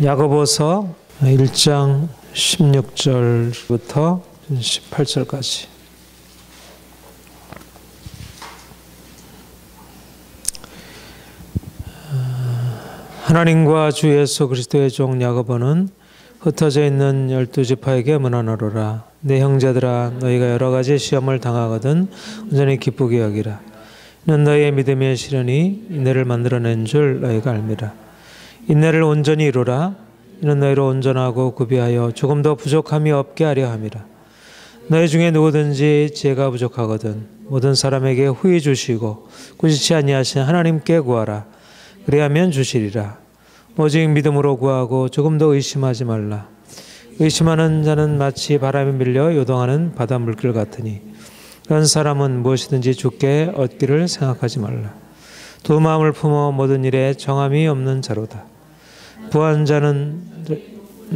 야고보서 1장 16절부터 18절까지. 하나님과 주 예수 그리스도의 종 야고보는 흩어져 있는 12지파에게 문안하노라. 내 형제들아, 너희가 여러 가지 시험을 당하거든 온전히 기쁘게 여기라. 이는 너희의 믿음의 시련이 인내를 만들어낸 줄 너희가 알미라. 인내를 온전히 이루라. 이는 너희로 온전하고 구비하여 조금 더 부족함이 없게 하려 함이라. 너희 중에 누구든지 지혜가 부족하거든 모든 사람에게 후히 주시고 꾸짖지 아니하신 하나님께 구하라. 그리하면 주시리라. 오직 믿음으로 구하고 조금 더 의심하지 말라. 의심하는 자는 마치 바람에 밀려 요동하는 바다 물길 같으니 그런 사람은 무엇이든지 주께 얻기를 생각하지 말라. 두 마음을 품어 모든 일에 정함이 없는 자로다. 부한 자는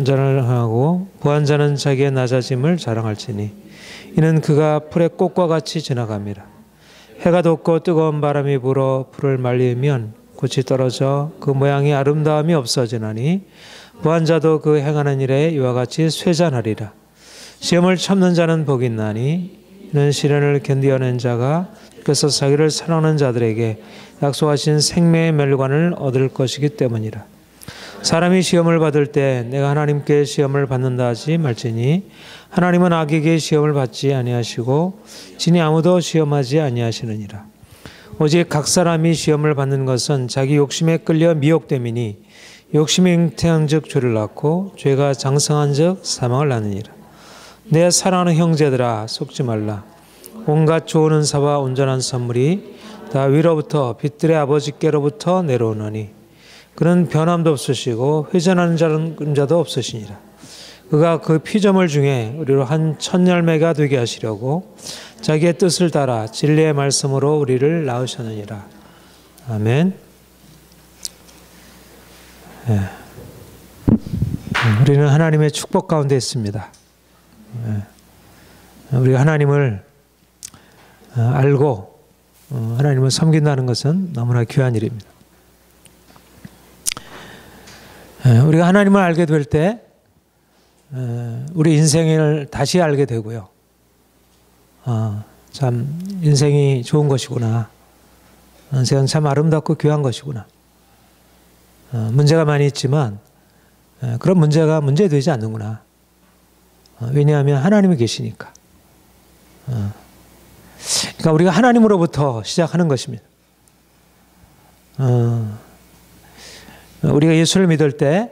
자랑하고 부한 자는 자기의 낮아짐을 자랑할지니 이는 그가 풀의 꽃과 같이 지나갑니다. 해가 돋고 뜨거운 바람이 불어 풀을 말리면 꽃이 떨어져 그 모양이 아름다움이 없어지나니 부한 자도 그 행하는 일에 이와 같이 쇠잔하리라. 시험을 참는 자는 복이 있나니 이는 시련을 견디어낸 자가 그래서 자기를 사랑하는 자들에게 약속하신 생명의 멸관을 얻을 것이기 때문이라. 사람이 시험을 받을 때 내가 하나님께 시험을 받는다 하지 말지니 하나님은 악에게 시험을 받지 아니하시고 진히 아무도 시험하지 아니하시느니라. 오직 각 사람이 시험을 받는 것은 자기 욕심에 끌려 미혹됨이니 욕심이 잉태한 즉 죄를 낳고 죄가 장성한 즉 사망을 낳느니라. 내 사랑하는 형제들아, 속지 말라. 온갖 좋은 은사와 온전한 선물이 다 위로부터 빛들의 아버지께로부터 내려오노니 그는 변함도 없으시고 회전하는 자도 없으시니라. 그가 그 피조물 중에 우리로 한 첫 열매가 되게 하시려고 자기의 뜻을 따라 진리의 말씀으로 우리를 낳으셨느니라. 아멘. 네. 우리는 하나님의 축복 가운데 있습니다. 네. 우리가 하나님을 알고 하나님을 섬긴다는 것은 너무나 귀한 일입니다. 우리가 하나님을 알게 될 때 우리 인생을 다시 알게 되고요. 참 인생이 좋은 것이구나. 인생은 참 아름답고 귀한 것이구나. 문제가 많이 있지만 그런 문제가 문제되지 않는구나. 왜냐하면 하나님이 계시니까. 그러니까 우리가 하나님으로부터 시작하는 것입니다. 우리가 예수를 믿을 때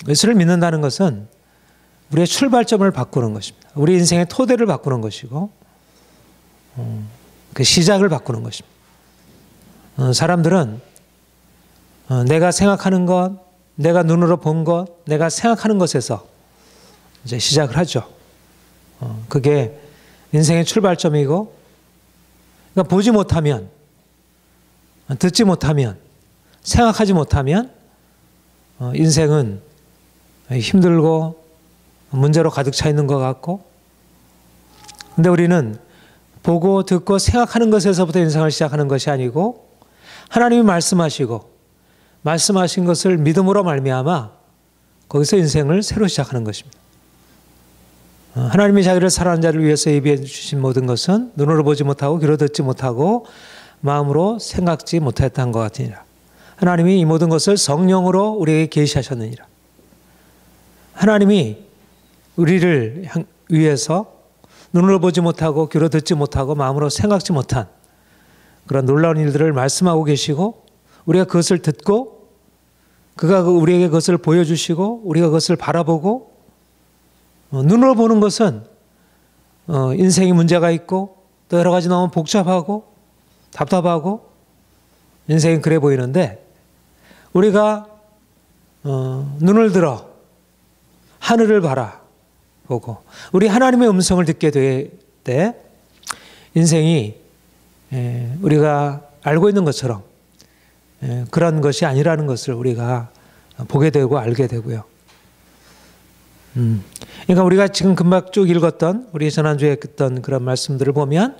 예수를 믿는다는 것은 우리의 출발점을 바꾸는 것입니다. 우리 인생의 토대를 바꾸는 것이고 그 시작을 바꾸는 것입니다. 사람들은 내가 생각하는 것, 내가 눈으로 본 것, 내가 생각하는 것에서 이제 시작을 하죠. 그게 인생의 출발점이고, 그러니까 보지 못하면, 듣지 못하면, 생각하지 못하면 인생은 힘들고 문제로 가득 차 있는 것 같고, 근데 우리는 보고 듣고 생각하는 것에서부터 인생을 시작하는 것이 아니고 하나님이 말씀하시고 말씀하신 것을 믿음으로 말미암아 거기서 인생을 새로 시작하는 것입니다. 하나님이 자기를 사랑하는 자를 위해서 예비해 주신 모든 것은 눈으로 보지 못하고 귀로 듣지 못하고 마음으로 생각지 못했던 것 같으니라. 하나님이 이 모든 것을 성령으로 우리에게 계시하셨느니라. 하나님이 우리를 위해서 눈으로 보지 못하고 귀로 듣지 못하고 마음으로 생각지 못한 그런 놀라운 일들을 말씀하고 계시고 우리가 그것을 듣고 그가 우리에게 그것을 보여주시고 우리가 그것을 바라보고 눈으로 보는 것은 인생에 문제가 있고 또 여러 가지 너무 복잡하고 답답하고 인생이 그래 보이는데 우리가 눈을 들어 하늘을 바라보고 우리 하나님의 음성을 듣게 될 때 인생이 우리가 알고 있는 것처럼 그런 것이 아니라는 것을 우리가 보게 되고 알게 되고요. 그러니까 우리가 지금 금방 쭉 읽었던 우리 지난주에 했던 그런 말씀들을 보면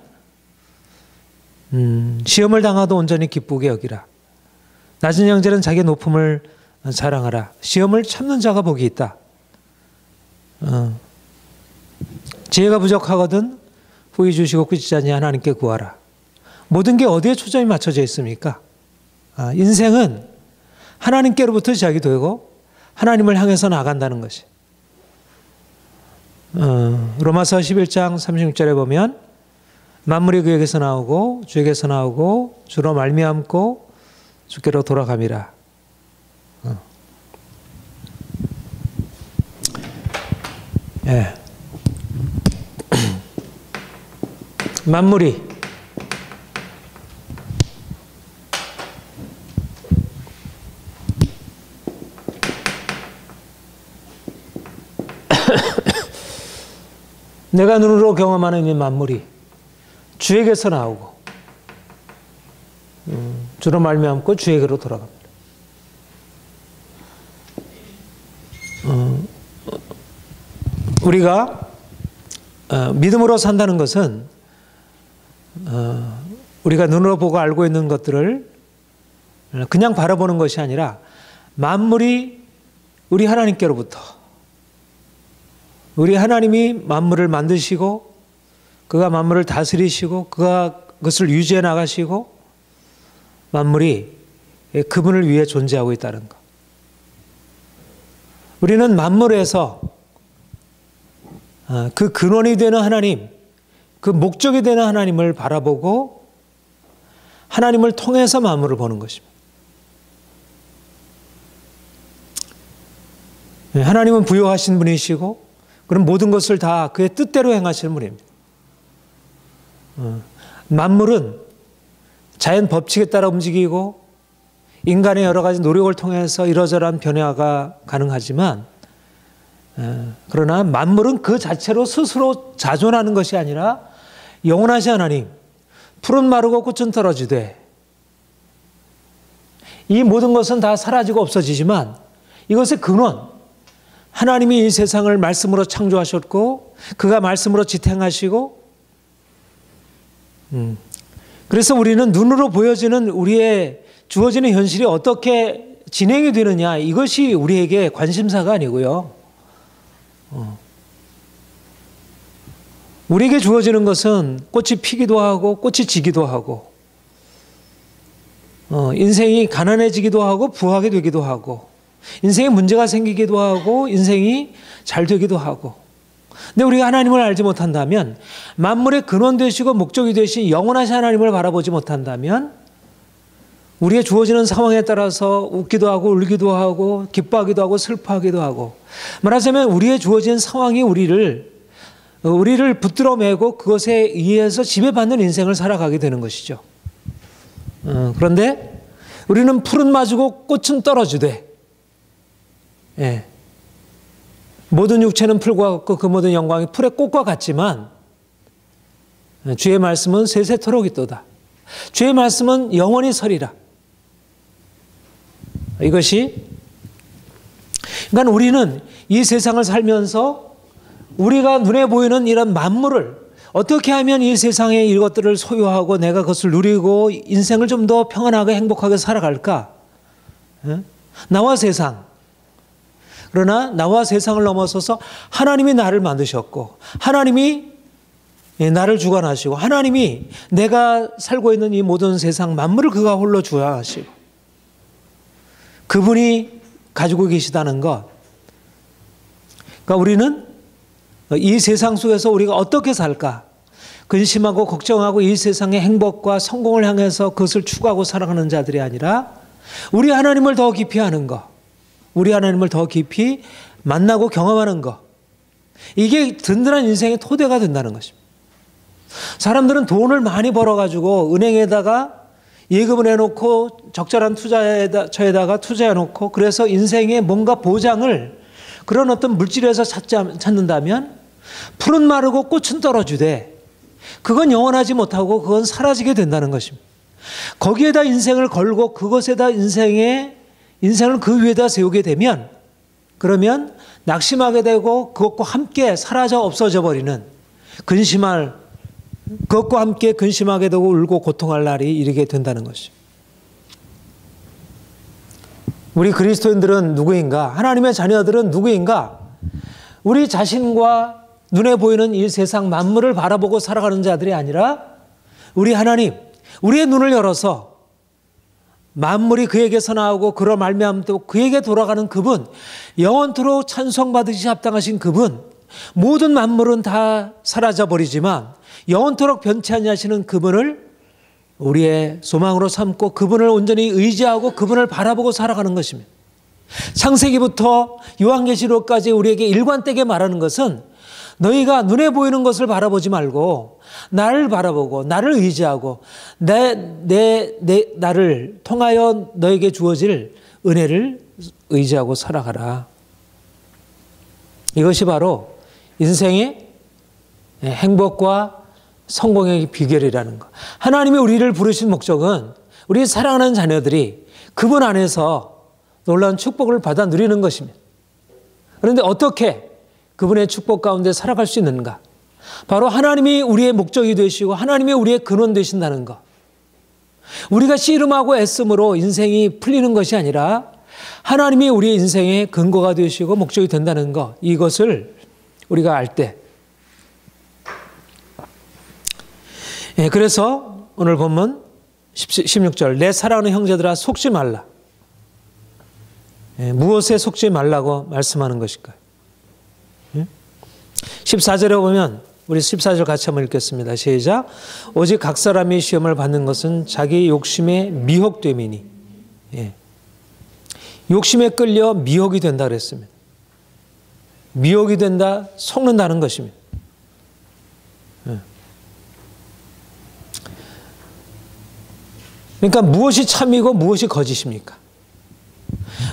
시험을 당하도 온전히 기쁘게 여기라. 낮은 형제는 자기의 높음을 자랑하라. 시험을 참는 자가 복이 있다. 지혜가 부족하거든 후히 주시고 꾸짖지 아니하는 하나님께 구하라. 모든 게 어디에 초점이 맞춰져 있습니까? 인생은 하나님께로부터 시작이 되고 하나님을 향해서 나간다는 것이. 로마서 11장 36절에 보면 만물이 그에게서 나오고 주에게서 나오고 주로 말미암고 주께로 돌아감이라. 예. 만물이 내가 눈으로 경험하는 이 만물이 주에게서 나오고 주로 말미암고 주에게로 돌아갑니다. 우리가 믿음으로 산다는 것은 우리가 눈으로 보고 알고 있는 것들을 그냥 바라보는 것이 아니라 만물이 우리 하나님께로부터 우리 하나님이 만물을 만드시고 그가 만물을 다스리시고 그가 그것을 유지해 나가시고 만물이 그분을 위해 존재하고 있다는 것. 우리는 만물에서 그 근원이 되는 하나님, 그 목적이 되는 하나님을 바라보고 하나님을 통해서 만물을 보는 것입니다. 하나님은 부요하신 분이시고 그런 모든 것을 다 그의 뜻대로 행하시는 분입니다. 만물은 자연 법칙에 따라 움직이고 인간의 여러 가지 노력을 통해서 이러저러한 변화가 가능하지만 그러나 만물은 그 자체로 스스로 자존하는 것이 아니라 영원하신 하나님, 풀은 마르고 꽃은 떨어지되 이 모든 것은 다 사라지고 없어지지만 이것의 근원, 하나님이 이 세상을 말씀으로 창조하셨고 그가 말씀으로 지탱하시고 그래서 우리는 눈으로 보여지는 우리의 주어지는 현실이 어떻게 진행이 되느냐 이것이 우리에게 관심사가 아니고요. 우리에게 주어지는 것은 꽃이 피기도 하고 꽃이 지기도 하고 인생이 가난해지기도 하고 부하게 되기도 하고 인생에 문제가 생기기도 하고 인생이 잘 되기도 하고 근데 우리가 하나님을 알지 못한다면 만물의 근원 되시고 목적이 되신 영원하신 하나님을 바라보지 못한다면 우리의 주어지는 상황에 따라서 웃기도 하고 울기도 하고 기뻐하기도 하고 슬퍼하기도 하고 말하자면 우리의 주어진 상황이 우리를 붙들어 매고 그것에 의해서 지배받는 인생을 살아가게 되는 것이죠. 그런데 우리는 풀은 마주고 꽃은 떨어지되 예. 모든 육체는 풀과 같고 그 모든 영광이 풀의 꽃과 같지만 주의 말씀은 세세토록 있도다. 주의 말씀은 영원히 서리라. 이것이 그러니까 우리는 이 세상을 살면서 우리가 눈에 보이는 이런 만물을 어떻게 하면 이 세상의 이것들을 소유하고 내가 그것을 누리고 인생을 좀 더 평안하게 행복하게 살아갈까? 나와 세상. 그러나 나와 세상을 넘어서서 하나님이 나를 만드셨고 하나님이 나를 주관하시고 하나님이 내가 살고 있는 이 모든 세상 만물을 그가 홀로 주관하시고 그분이 가지고 계시다는 것. 그러니까 우리는 이 세상 속에서 우리가 어떻게 살까? 근심하고 걱정하고 이 세상의 행복과 성공을 향해서 그것을 추구하고 살아가는 자들이 아니라 우리 하나님을 더 깊이 아는 것. 우리 하나님을 더 깊이 만나고 경험하는 것. 이게 든든한 인생의 토대가 된다는 것입니다. 사람들은 돈을 많이 벌어가지고 은행에다가 예금을 해놓고 적절한 투자처에다가 투자해놓고 그래서 인생의 뭔가 보장을 그런 어떤 물질에서 찾는다면 풀은 마르고 꽃은 떨어지되 그건 영원하지 못하고 그건 사라지게 된다는 것입니다. 거기에다 인생을 걸고 그것에다 인생을 그 위에다 세우게 되면 그러면 낙심하게 되고 그것과 함께 사라져 없어져 버리는 그것과 함께 근심하게 되고 울고 고통할 날이 이르게 된다는 것입니다. 우리 그리스도인들은 누구인가? 하나님의 자녀들은 누구인가? 우리 자신과 눈에 보이는 이 세상 만물을 바라보고 살아가는 자들이 아니라 우리 하나님, 우리의 눈을 열어서 만물이 그에게서 나오고 그로 말미암고 그에게 돌아가는 그분, 영원토록 찬송받으시 합당하신 그분, 모든 만물은 다 사라져버리지만 영원토록 변치 아니하시는 그분을 우리의 소망으로 삼고 그분을 온전히 의지하고 그분을 바라보고 살아가는 것입니다. 창세기부터 요한계시록까지 우리에게 일관되게 말하는 것은 너희가 눈에 보이는 것을 바라보지 말고 나를 바라보고 나를 의지하고 나를 통하여 너에게 주어질 은혜를 의지하고 살아가라. 이것이 바로 인생의 행복과 성공의 비결이라는 것. 하나님이 우리를 부르신 목적은 우리 사랑하는 자녀들이 그분 안에서 놀라운 축복을 받아 누리는 것입니다. 그런데 어떻게 그분의 축복 가운데 살아갈 수 있는가? 바로 하나님이 우리의 목적이 되시고 하나님이 우리의 근원 되신다는 것. 우리가 씨름하고 애씀으로 인생이 풀리는 것이 아니라 하나님이 우리의 인생의 근거가 되시고 목적이 된다는 것. 이것을 우리가 알 때, 그래서 오늘 본문 16절, 내 사랑하는 형제들아 속지 말라. 무엇에 속지 말라고 말씀하는 것일까요? 14절에 보면 우리 14절 같이 한번 읽겠습니다. 시작. 오직 각 사람이 시험을 받는 것은 자기 욕심에 미혹됨이니. 욕심에 끌려 미혹이 된다 그랬습니다. 미혹이 된다, 속는다는 것입니다. 그러니까 무엇이 참이고 무엇이 거짓입니까?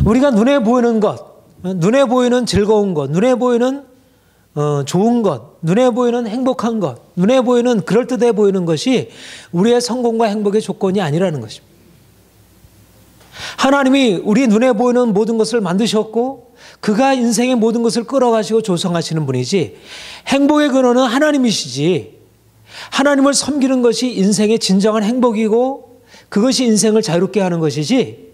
우리가 눈에 보이는 것, 눈에 보이는 즐거운 것, 눈에 보이는 좋은 것, 눈에 보이는 행복한 것, 눈에 보이는 그럴듯해 보이는 것이 우리의 성공과 행복의 조건이 아니라는 것입니다. 하나님이 우리 눈에 보이는 모든 것을 만드셨고 그가 인생의 모든 것을 끌어가시고 조성하시는 분이지, 행복의 근원은 하나님이시지, 하나님을 섬기는 것이 인생의 진정한 행복이고 그것이 인생을 자유롭게 하는 것이지,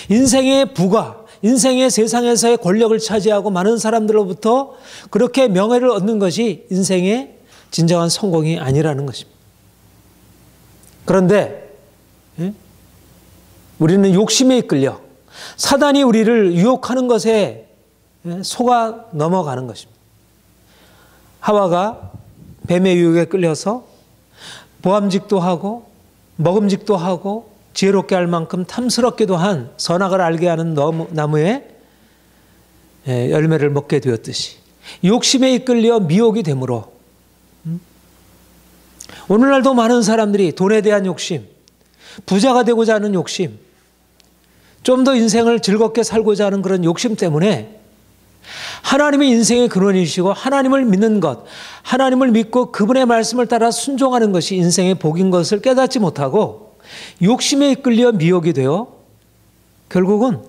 인생의 부가, 인생의 세상에서의 권력을 차지하고 많은 사람들로부터 그렇게 명예를 얻는 것이 인생의 진정한 성공이 아니라는 것입니다. 그런데 우리는 욕심에 이끌려 사단이 우리를 유혹하는 것에 속아 넘어가는 것입니다. 하와가 뱀의 유혹에 끌려서 보암직도 하고 먹음직도 하고 지혜롭게 할 만큼 탐스럽기도 한 선악을 알게 하는 나무의 열매를 먹게 되었듯이 욕심에 이끌려 미혹이 되므로, 오늘날도 많은 사람들이 돈에 대한 욕심, 부자가 되고자 하는 욕심, 좀 더 인생을 즐겁게 살고자 하는 그런 욕심 때문에 하나님의 인생의 근원이시고 하나님을 믿는 것, 하나님을 믿고 그분의 말씀을 따라 순종하는 것이 인생의 복인 것을 깨닫지 못하고 욕심에 이끌려 미혹이 되어 결국은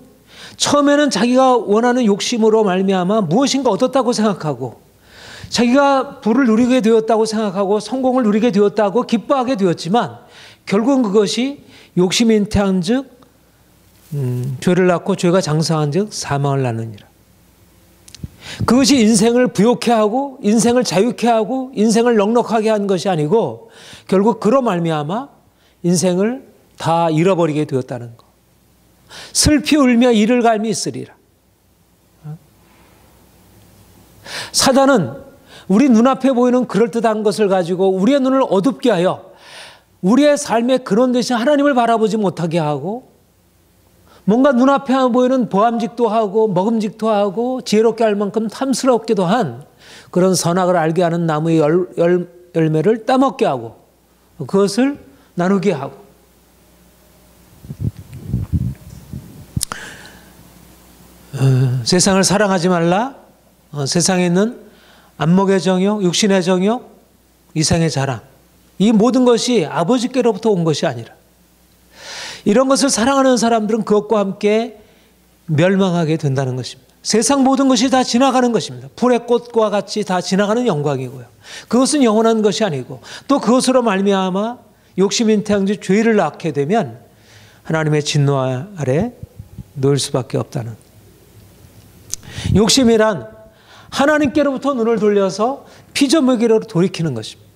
처음에는 자기가 원하는 욕심으로 말미암아 무엇인가 얻었다고 생각하고 자기가 부를 누리게 되었다고 생각하고 성공을 누리게 되었다고 기뻐하게 되었지만 결국은 그것이 욕심이 잉태한 즉 죄를 낳고 죄가 장사한 즉 사망을 낳느니라. 그것이 인생을 부욕해 하고 인생을 자유케 하고 인생을 넉넉하게 한 것이 아니고 결국 그로 말미암아 인생을 다 잃어버리게 되었다는 것. 슬피 울며 이를 갈미 있으리라. 사단은 우리 눈앞에 보이는 그럴듯한 것을 가지고 우리의 눈을 어둡게 하여 우리의 삶의 근원 대신 하나님을 바라보지 못하게 하고 뭔가 눈앞에 보이는 보암직도 하고 먹음직도 하고 지혜롭게 할 만큼 탐스럽기도 한 그런 선악을 알게 하는 나무의 열매를 따먹게 하고 그것을 나누게 하고, 세상을 사랑하지 말라. 세상에 있는 안목의 정욕, 육신의 정욕, 이생의 자랑, 이 모든 것이 아버지께로부터 온 것이 아니라 이런 것을 사랑하는 사람들은 그것과 함께 멸망하게 된다는 것입니다. 세상 모든 것이 다 지나가는 것입니다. 풀의 꽃과 같이 다 지나가는 영광이고요. 그것은 영원한 것이 아니고 또 그것으로 말미암아 욕심 잉태한 죄를 낳게 되면 하나님의 진노 아래 놓일 수밖에 없다는. 욕심이란 하나님께로부터 눈을 돌려서 피조물에게로 돌이키는 것입니다.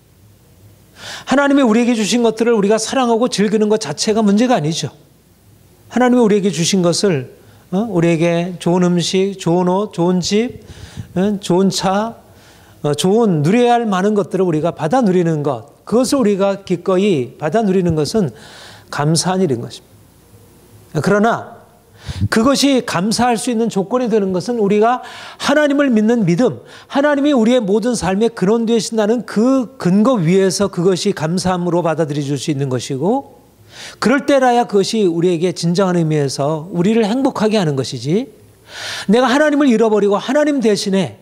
하나님이 우리에게 주신 것들을 우리가 사랑하고 즐기는 것 자체가 문제가 아니죠. 하나님이 우리에게 주신 것을 우리에게 좋은 음식, 좋은 옷, 좋은 집, 좋은 차, 좋은 누려야 할 많은 것들을 우리가 받아 누리는 것, 그것을 우리가 기꺼이 받아 누리는 것은 감사한 일인 것입니다. 그러나 그것이 감사할 수 있는 조건이 되는 것은 우리가 하나님을 믿는 믿음, 하나님이 우리의 모든 삶의 근원 되신다는 그 근거 위에서 그것이 감사함으로 받아들여 줄 수 있는 것이고, 그럴 때라야 그것이 우리에게 진정한 의미에서 우리를 행복하게 하는 것이지, 내가 하나님을 잃어버리고 하나님 대신에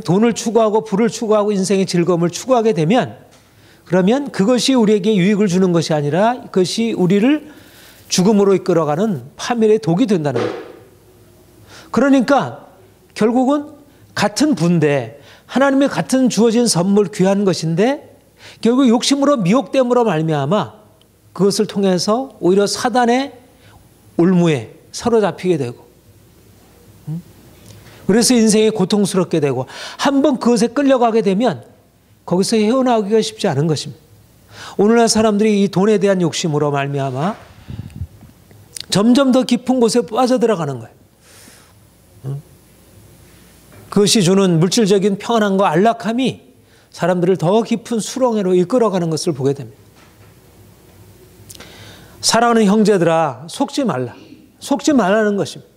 돈을 추구하고 부를 추구하고 인생의 즐거움을 추구하게 되면, 그러면 그것이 우리에게 유익을 주는 것이 아니라 그것이 우리를 죽음으로 이끌어가는 파멸의 독이 된다는 거예요. 그러니까 결국은 같은 분대, 하나님의 같은 주어진 선물 귀한 것인데 결국 욕심으로 미혹됨으로 말미암아 그것을 통해서 오히려 사단의 올무에 사로잡히게 되고, 그래서 인생이 고통스럽게 되고, 한번 그것에 끌려가게 되면 거기서 헤어나오기가 쉽지 않은 것입니다. 오늘날 사람들이 이 돈에 대한 욕심으로 말미암아 점점 더 깊은 곳에 빠져들어가는 거예요. 그것이 주는 물질적인 평안함과 안락함이 사람들을 더 깊은 수렁으로 이끌어가는 것을 보게 됩니다. 사랑하는 형제들아, 속지 말라. 속지 말라는 것입니다.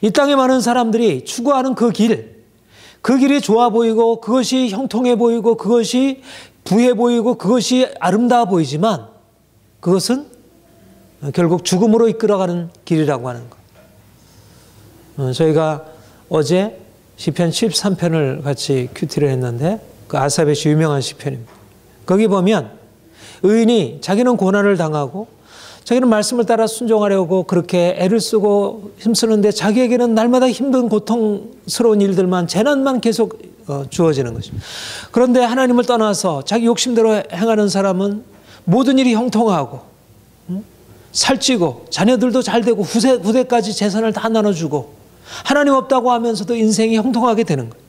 이 땅에 많은 사람들이 추구하는 그 길이 좋아 보이고, 그것이 형통해 보이고, 그것이 부해 보이고, 그것이 아름다워 보이지만 그것은 결국 죽음으로 이끌어가는 길이라고 하는 것. 저희가 어제 시편 13편을 같이 큐티를 했는데, 그 아삽의 유명한 시편입니다. 거기 보면 의인이 자기는 고난을 당하고 자기는 말씀을 따라 순종하려고 그렇게 애를 쓰고 힘쓰는데 자기에게는 날마다 힘든 고통스러운 일들만, 재난만 계속 주어지는 것입니다. 그런데 하나님을 떠나서 자기 욕심대로 행하는 사람은 모든 일이 형통하고 살찌고 자녀들도 잘 되고 후대까지 재산을 다 나눠주고 하나님 없다고 하면서도 인생이 형통하게 되는 거예요.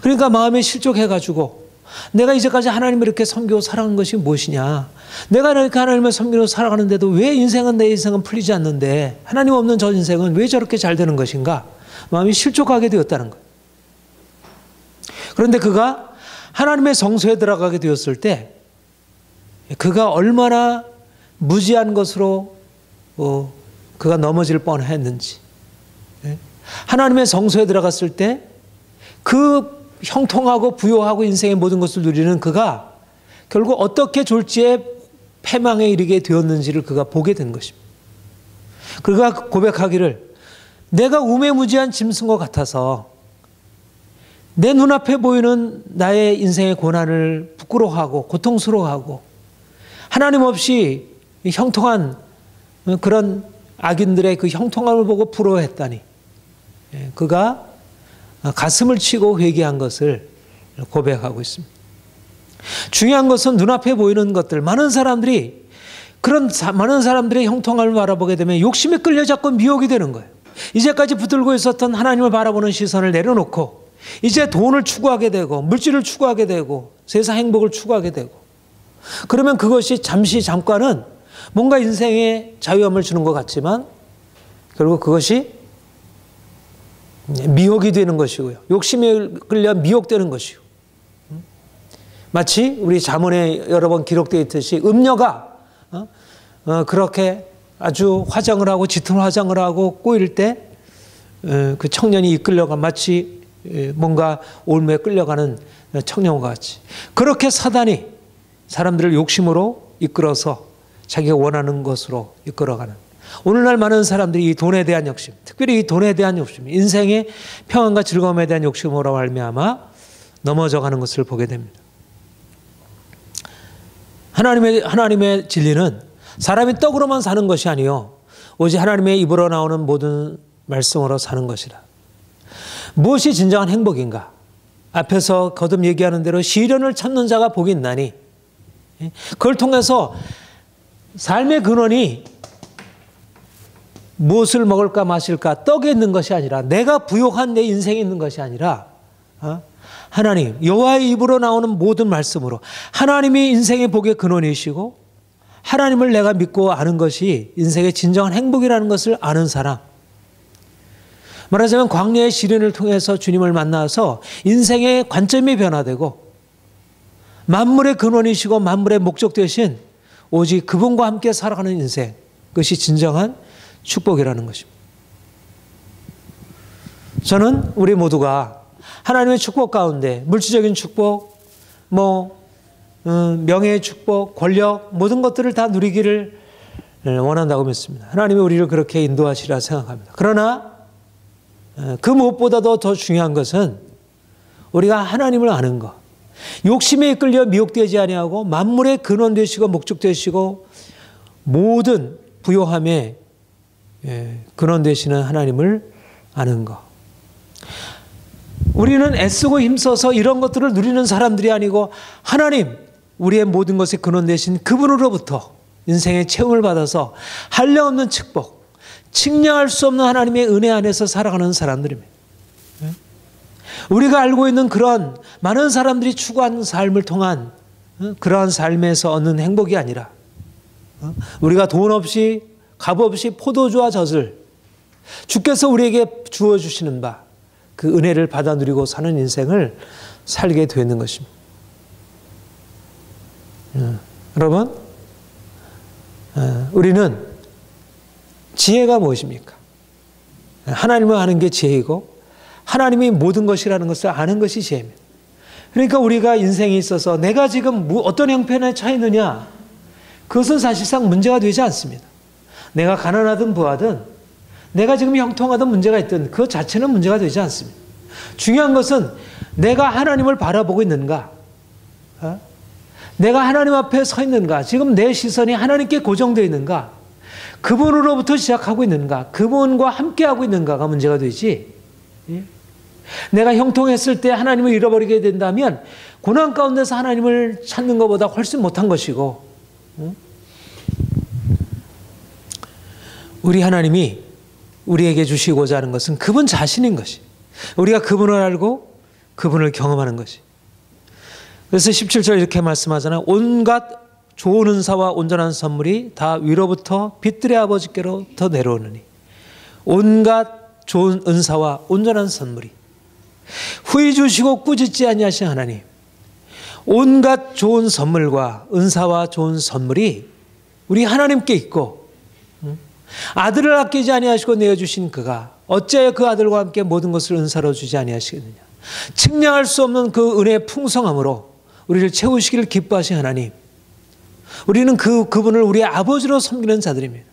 그러니까 마음에 실족해가지고 내가 이제까지 하나님을 이렇게 섬기고 살아간 것이 무엇이냐, 내가 이렇게 하나님을 섬기고 살아가는데도 왜 내 인생은 풀리지 않는데, 하나님 없는 저 인생은 왜 저렇게 잘 되는 것인가, 마음이 실족하게 되었다는 거예요. 그런데 그가 하나님의 성소에 들어가게 되었을 때 그가 얼마나 무지한 것으로 그가 넘어질 뻔했는지, 하나님의 성소에 들어갔을 때 그 형통하고 부요하고 인생의 모든 것을 누리는 그가 결국 어떻게 졸지에 패망에 이르게 되었는지를 그가 보게 된 것입니다. 그가 고백하기를, 내가 우매무지한 짐승과 같아서 내 눈앞에 보이는 나의 인생의 고난을 부끄러워하고 고통스러워하고 하나님 없이 형통한 그런 악인들의 그 형통함을 보고 부러워했다니, 그가 가슴을 치고 회개한 것을 고백하고 있습니다. 중요한 것은 눈앞에 보이는 것들, 많은 사람들의 형통함을 바라보게 되면 욕심에 끌려 자꾸 미혹이 되는 거예요. 이제까지 붙들고 있었던 하나님을 바라보는 시선을 내려놓고 이제 돈을 추구하게 되고 물질을 추구하게 되고 세상 행복을 추구하게 되고, 그러면 그것이 잠깐은 뭔가 인생에 자유함을 주는 것 같지만 결국 그것이 미혹이 되는 것이고요. 욕심에 끌려 미혹되는 것이고, 마치 우리 잠언에 여러 번 기록되어 있듯이 음녀가 그렇게 아주 화장을 하고 짙은 화장을 하고 꼬일 때 그 청년이 이끌려가 마치 뭔가 올무에 끌려가는 청년과 같이, 그렇게 사단이 사람들을 욕심으로 이끌어서 자기가 원하는 것으로 이끌어가는, 오늘날 많은 사람들이 이 돈에 대한 욕심, 특별히 이 돈에 대한 욕심, 인생의 평안과 즐거움에 대한 욕심으로 말미암아 넘어져가는 것을 보게 됩니다. 하나님의 진리는 사람이 떡으로만 사는 것이 아니요 오직 하나님의 입으로 나오는 모든 말씀으로 사는 것이라. 무엇이 진정한 행복인가? 앞에서 거듭 얘기하는 대로 시련을 참는 자가 복이 있나니, 그걸 통해서 삶의 근원이 무엇을 먹을까 마실까 떡에 있는 것이 아니라, 내가 부욕한 내 인생에 있는 것이 아니라 하나님, 여호와의 입으로 나오는 모든 말씀으로 하나님이 인생의 복의 근원이시고 하나님을 내가 믿고 아는 것이 인생의 진정한 행복이라는 것을 아는 사람, 말하자면 광야의 시련을 통해서 주님을 만나서 인생의 관점이 변화되고 만물의 근원이시고 만물의 목적 되신 오직 그분과 함께 살아가는 인생, 그것이 진정한 축복이라는 것입니다. 저는 우리 모두가 하나님의 축복 가운데 물질적인 축복, 명예의 축복, 권력, 모든 것들을 다 누리기를 원한다고 믿습니다. 하나님이 우리를 그렇게 인도하시리라 생각합니다. 그러나 그 무엇보다도 더 중요한 것은 우리가 하나님을 아는 것, 욕심에 이끌려 미혹되지 아니하고 만물의 근원 되시고 목적 되시고 모든 부요함의 근원 되시는 하나님을 아는 것. 우리는 애쓰고 힘써서 이런 것들을 누리는 사람들이 아니고 하나님, 우리의 모든 것의 근원 되신 그분으로부터 인생의 체험을 받아서 한량없는 축복, 측량할 수 없는 하나님의 은혜 안에서 살아가는 사람들입니다. 우리가 알고 있는 그런 많은 사람들이 추구하는 삶을 통한 그러한 삶에서 얻는 행복이 아니라 우리가 돈 없이 값 없이 포도주와 젖을 주께서 우리에게 주어주시는 바 그 은혜를 받아 누리고 사는 인생을 살게 되는 것입니다. 여러분, 우리는 지혜가 무엇입니까? 하나님을 아는 게 지혜이고 하나님이 모든 것이라는 것을 아는 것이 지혜입니다. 그러니까 우리가 인생에 있어서 내가 지금 어떤 형편에 처해 있느냐, 그것은 사실상 문제가 되지 않습니다. 내가 가난하든 부하든 내가 지금 형통하든 문제가 있든 그 자체는 문제가 되지 않습니다. 중요한 것은 내가 하나님을 바라보고 있는가, 내가 하나님 앞에 서 있는가, 지금 내 시선이 하나님께 고정되어 있는가, 그분으로부터 시작하고 있는가, 그분과 함께하고 있는가가 문제가 되지, 내가 형통했을 때 하나님을 잃어버리게 된다면 고난 가운데서 하나님을 찾는 것보다 훨씬 못한 것이고, 우리 하나님이 우리에게 주시고자 하는 것은 그분 자신인 것이, 우리가 그분을 알고 그분을 경험하는 것이. 그래서 17절 이렇게 말씀하잖아요. 온갖 좋은 은사와 온전한 선물이 다 위로부터 빛들의 아버지께로 더 내려오느니. 온갖 좋은 은사와 온전한 선물이, 후히 주시고 꾸짖지 아니하신 하나님, 온갖 좋은 선물과 은사와 좋은 선물이 우리 하나님께 있고, 아들을 아끼지 아니하시고 내어주신 그가 어찌하여 그 아들과 함께 모든 것을 은사로 주지 아니하시겠느냐. 측량할 수 없는 그 은혜의 풍성함으로 우리를 채우시기를 기뻐하신 하나님, 우리는 그분을 우리의 아버지로 섬기는 자들입니다.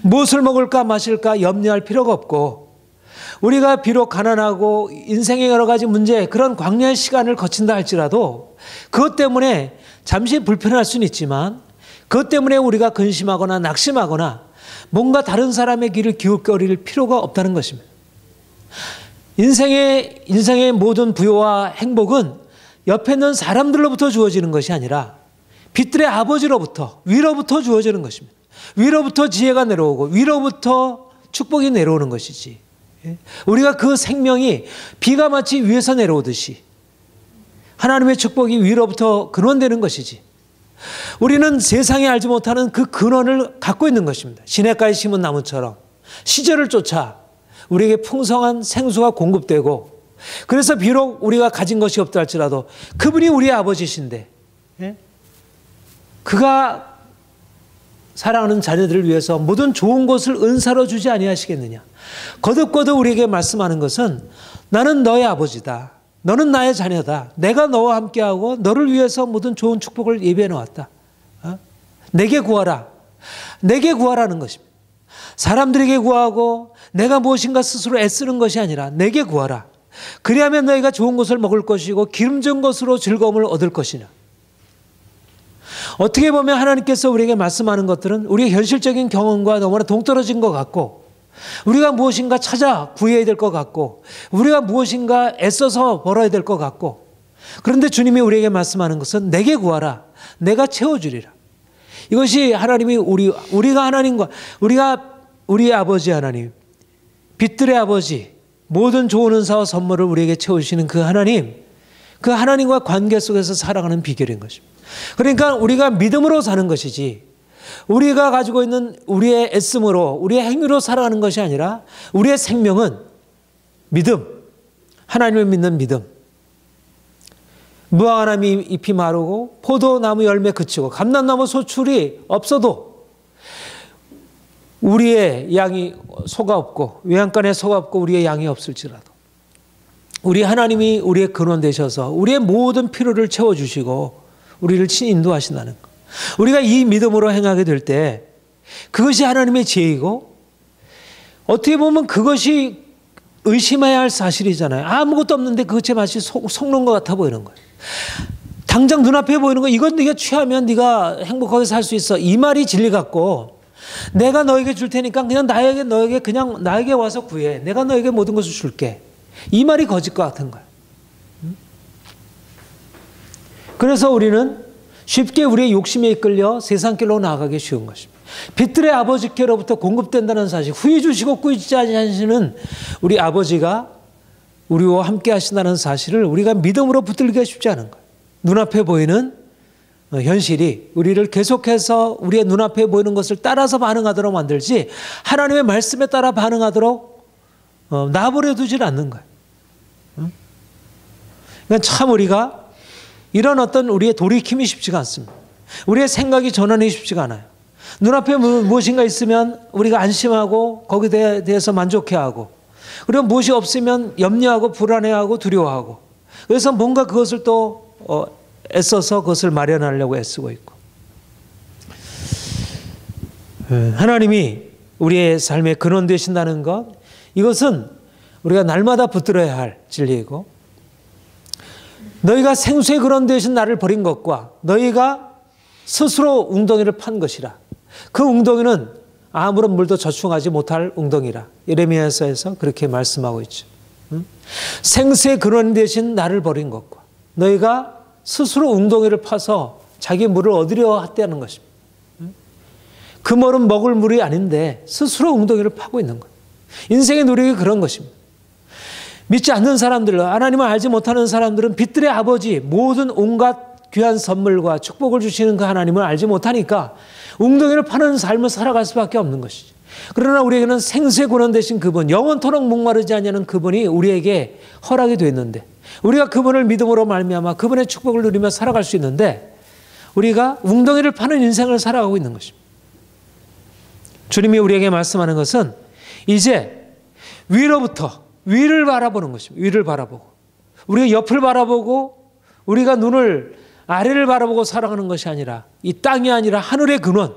무엇을 먹을까 마실까 염려할 필요가 없고, 우리가 비록 가난하고 인생의 여러 가지 문제, 그런 광야의 시간을 거친다 할지라도 그것 때문에 잠시 불편할 수는 있지만 그것 때문에 우리가 근심하거나 낙심하거나 뭔가 다른 사람의 길을 기웃거릴 필요가 없다는 것입니다. 인생의 모든 부요와 행복은 옆에 있는 사람들로부터 주어지는 것이 아니라 빛들의 아버지로부터, 위로부터 주어지는 것입니다. 위로부터 지혜가 내려오고 위로부터 축복이 내려오는 것이지, 우리가 그 생명이 비가 마치 위에서 내려오듯이 하나님의 축복이 위로부터 근원되는 것이지, 우리는 세상에 알지 못하는 그 근원을 갖고 있는 것입니다. 시냇가에 심은 나무처럼 시절을 쫓아 우리에게 풍성한 생수가 공급되고, 그래서 비록 우리가 가진 것이 없다 할지라도 그분이 우리의 아버지신데 그가 사랑하는 자녀들을 위해서 모든 좋은 것을 은사로 주지 아니하시겠느냐. 거듭거듭 우리에게 말씀하는 것은 나는 너의 아버지다, 너는 나의 자녀다, 내가 너와 함께하고 너를 위해서 모든 좋은 축복을 예비해 놓았다. 내게 구하라, 내게 구하라는 것입니다. 사람들에게 구하고 내가 무엇인가 스스로 애쓰는 것이 아니라 내게 구하라. 그리하면 너희가 좋은 것을 먹을 것이고 기름진 것으로 즐거움을 얻을 것이냐. 어떻게 보면 하나님께서 우리에게 말씀하는 것들은 우리의 현실적인 경험과 너무나 동떨어진 것 같고, 우리가 무엇인가 찾아 구해야 될 것 같고, 우리가 무엇인가 애써서 벌어야 될 것 같고, 그런데 주님이 우리에게 말씀하는 것은 내게 구하라, 내가 채워주리라. 이것이 하나님이 우리가 하나님과 우리 아버지 하나님, 빛들의 아버지, 모든 좋은 은사와 선물을 우리에게 채우시는 그 하나님, 그 하나님과 관계 속에서 살아가는 비결인 것입니다. 그러니까 우리가 믿음으로 사는 것이지, 우리가 가지고 있는 우리의 애씀으로, 우리의 행위로 살아가는 것이 아니라 우리의 생명은 믿음, 하나님을 믿는 믿음. 무화과나무 잎이 마르고 포도나무 열매 그치고 감람나무 소출이 없어도 우리의 양이 소가 없고 외양간에 소가 없고 우리의 양이 없을지라도 우리 하나님이 우리의 근원 되셔서 우리의 모든 필요를 채워주시고 우리를 친히 인도하신다는 것. 우리가 이 믿음으로 행하게 될 때 그것이 하나님의 지혜이고 어떻게 보면 그것이 의심해야 할 사실이잖아요. 아무것도 없는데 그것이 마치 속는 것 같아 보이는 거예요. 당장 눈앞에 보이는 거, 이건 네가 취하면 네가 행복하게 살 수 있어. 이 말이 진리 같고, 내가 너에게 줄 테니까 그냥 나에게 와서 구해. 내가 너에게 모든 것을 줄게. 이 말이 거짓과 같은 거예요. 그래서 우리는 쉽게 우리의 욕심에 이끌려 세상 길로 나아가기 쉬운 것입니다. 빛들의 아버지께로부터 공급된다는 사실, 후히 주시고 꾸짖지 않으시는 우리 아버지가 우리와 함께 하신다는 사실을 우리가 믿음으로 붙들기가 쉽지 않은 거예요. 눈앞에 보이는 현실이 우리를 계속해서 우리의 눈앞에 보이는 것을 따라서 반응하도록 만들지 하나님의 말씀에 따라 반응하도록 놔버려 두질 않는 거예요. 그러니까 참 우리가 이런 어떤 우리의 돌이킴이 쉽지가 않습니다. 우리의 생각이 전환이 쉽지가 않아요. 눈앞에 무엇인가 있으면 우리가 안심하고 거기에 대해서 만족해하고, 그리고 무엇이 없으면 염려하고 불안해하고 두려워하고, 그래서 뭔가 그것을 또 애써서 그것을 마련하려고 애쓰고 있고. 하나님이 우리의 삶의 근원 되신다는 것, 이것은 우리가 날마다 붙들어야 할 진리이고, 너희가 생수의 근원 되신 나를 버린 것과 너희가 스스로 웅덩이를 판 것이라. 그 웅덩이는 아무런 물도 저충하지 못할 웅덩이라. 예레미야서에서 그렇게 말씀하고 있죠. 생수의 근원 되신 나를 버린 것과 너희가 스스로 웅덩이를 파서 자기 물을 얻으려 했다는 것입니다. 그 물은 먹을 물이 아닌데 스스로 웅덩이를 파고 있는 거예요. 인생의 노력이 그런 것입니다. 믿지 않는 사람들, 하나님을 알지 못하는 사람들은 빛들의 아버지, 모든 온갖 귀한 선물과 축복을 주시는 그 하나님을 알지 못하니까 웅덩이를 파는 삶을 살아갈 수밖에 없는 것이죠. 그러나 우리에게는 생수의 근원 되신 그분, 영원토록 목마르지 않냐는 그분이 우리에게 허락이 되어 있는데, 우리가 그분을 믿음으로 말미암아 그분의 축복을 누리며 살아갈 수 있는데, 우리가 웅덩이를 파는 인생을 살아가고 있는 것입니다. 주님이 우리에게 말씀하는 것은 이제 위로부터 위를 바라보는 것입니다. 위를 바라보고, 우리가 옆을 바라보고 우리가 눈을 아래를 바라보고 살아가는 것이 아니라, 이 땅이 아니라 하늘의 근원,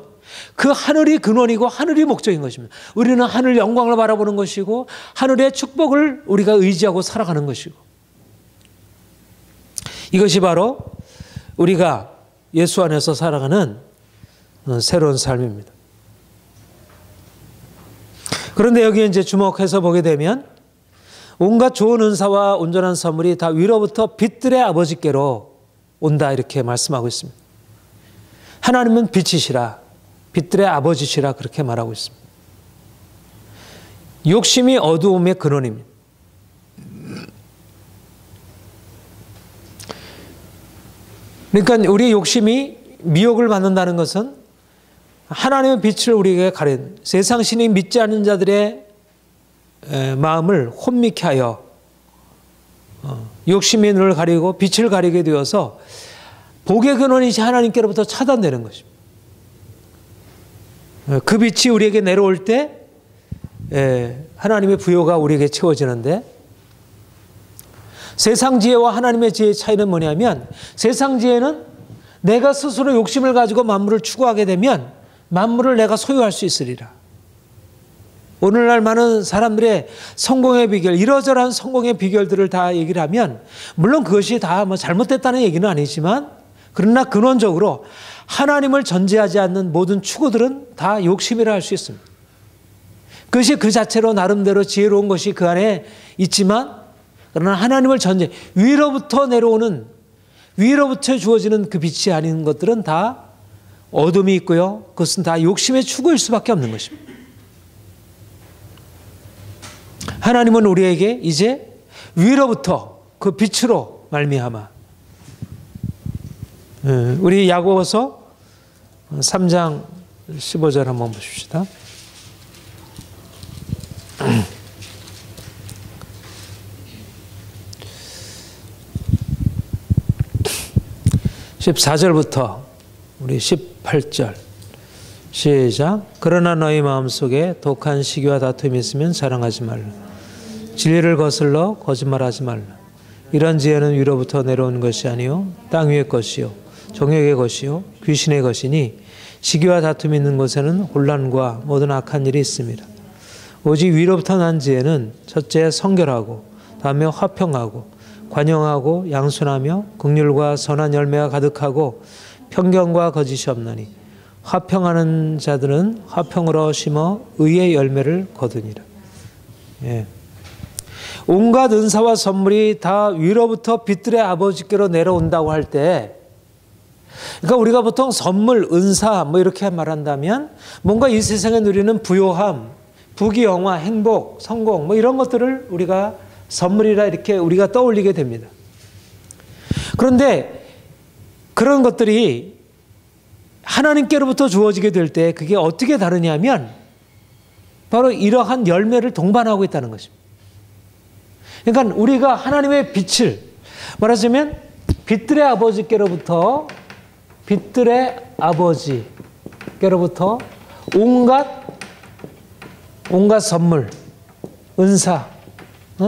그 하늘이 근원이고 하늘이 목적인 것입니다. 우리는 하늘 영광을 바라보는 것이고 하늘의 축복을 우리가 의지하고 살아가는 것이고, 이것이 바로 우리가 예수 안에서 살아가는 새로운 삶입니다. 그런데 여기 이제 주목해서 보게 되면 온갖 좋은 은사와 온전한 선물이 다 위로부터 빛들의 아버지께로 온다, 이렇게 말씀하고 있습니다. 하나님은 빛이시라, 빛들의 아버지시라, 그렇게 말하고 있습니다. 욕심이 어두움의 근원입니다. 그러니까 우리의 욕심이 미혹을 받는다는 것은 하나님의 빛을 우리에게 가린, 세상 신이 믿지 않는 자들의 마음을 혼미케 하여 욕심의 눈을 가리고 빛을 가리게 되어서 복의 근원이신 하나님께로부터 차단되는 것입니다. 그 빛이 우리에게 내려올 때 하나님의 부요가 우리에게 채워지는데, 세상 지혜와 하나님의 지혜의 차이는 뭐냐면, 세상 지혜는 내가 스스로 욕심을 가지고 만물을 추구하게 되면 만물을 내가 소유할 수 있으리라. 오늘날 많은 사람들의 성공의 비결, 이러저러한 성공의 비결들을 다 얘기를 하면, 물론 그것이 다 뭐 잘못됐다는 얘기는 아니지만, 그러나 근원적으로 하나님을 전제하지 않는 모든 추구들은 다 욕심이라 할 수 있습니다. 그것이 그 자체로 나름대로 지혜로운 것이 그 안에 있지만, 그러나 하나님을 전제, 위로부터 내려오는, 위로부터 주어지는 그 빛이 아닌 것들은 다 어둠이 있고요, 그것은 다 욕심의 추구일 수밖에 없는 것입니다. 하나님은 우리에게 이제 위로부터 그 빛으로 말미암아, 우리 야고보서 3장 15절 한번 보십시다. 14절부터 우리 18절 시작. 그러나 너희 마음속에 독한 시기와 다툼이 있으면 자랑하지 말라. 진리를 거슬러 거짓말하지 말라. 이런 지혜는 위로부터 내려온 것이 아니요 땅 위의 것이요 정욕의 것이요 귀신의 것이니 시기와 다툼이 있는 곳에는 혼란과 모든 악한 일이 있습니다. 오직 위로부터 난 지혜는 첫째 성결하고 다음에 화평하고 관용하고 양순하며 긍휼과 선한 열매가 가득하고 편견과 거짓이 없나니 화평하는 자들은 화평으로 심어 의의 열매를 거두니라. 예. 온갖 은사와 선물이 다 위로부터 빛들의 아버지께로 내려온다고 할 때, 그러니까 우리가 보통 선물, 은사 뭐 이렇게 말한다면 뭔가 이 세상에 누리는 부요함, 부귀영화, 행복, 성공 뭐 이런 것들을 우리가 선물이라 이렇게 우리가 떠올리게 됩니다. 그런데 그런 것들이 하나님께로부터 주어지게 될 때 그게 어떻게 다르냐면 바로 이러한 열매를 동반하고 있다는 것입니다. 그러니까 우리가 하나님의 빛을 말하자면 빛들의 아버지께로부터 온갖 선물, 은사,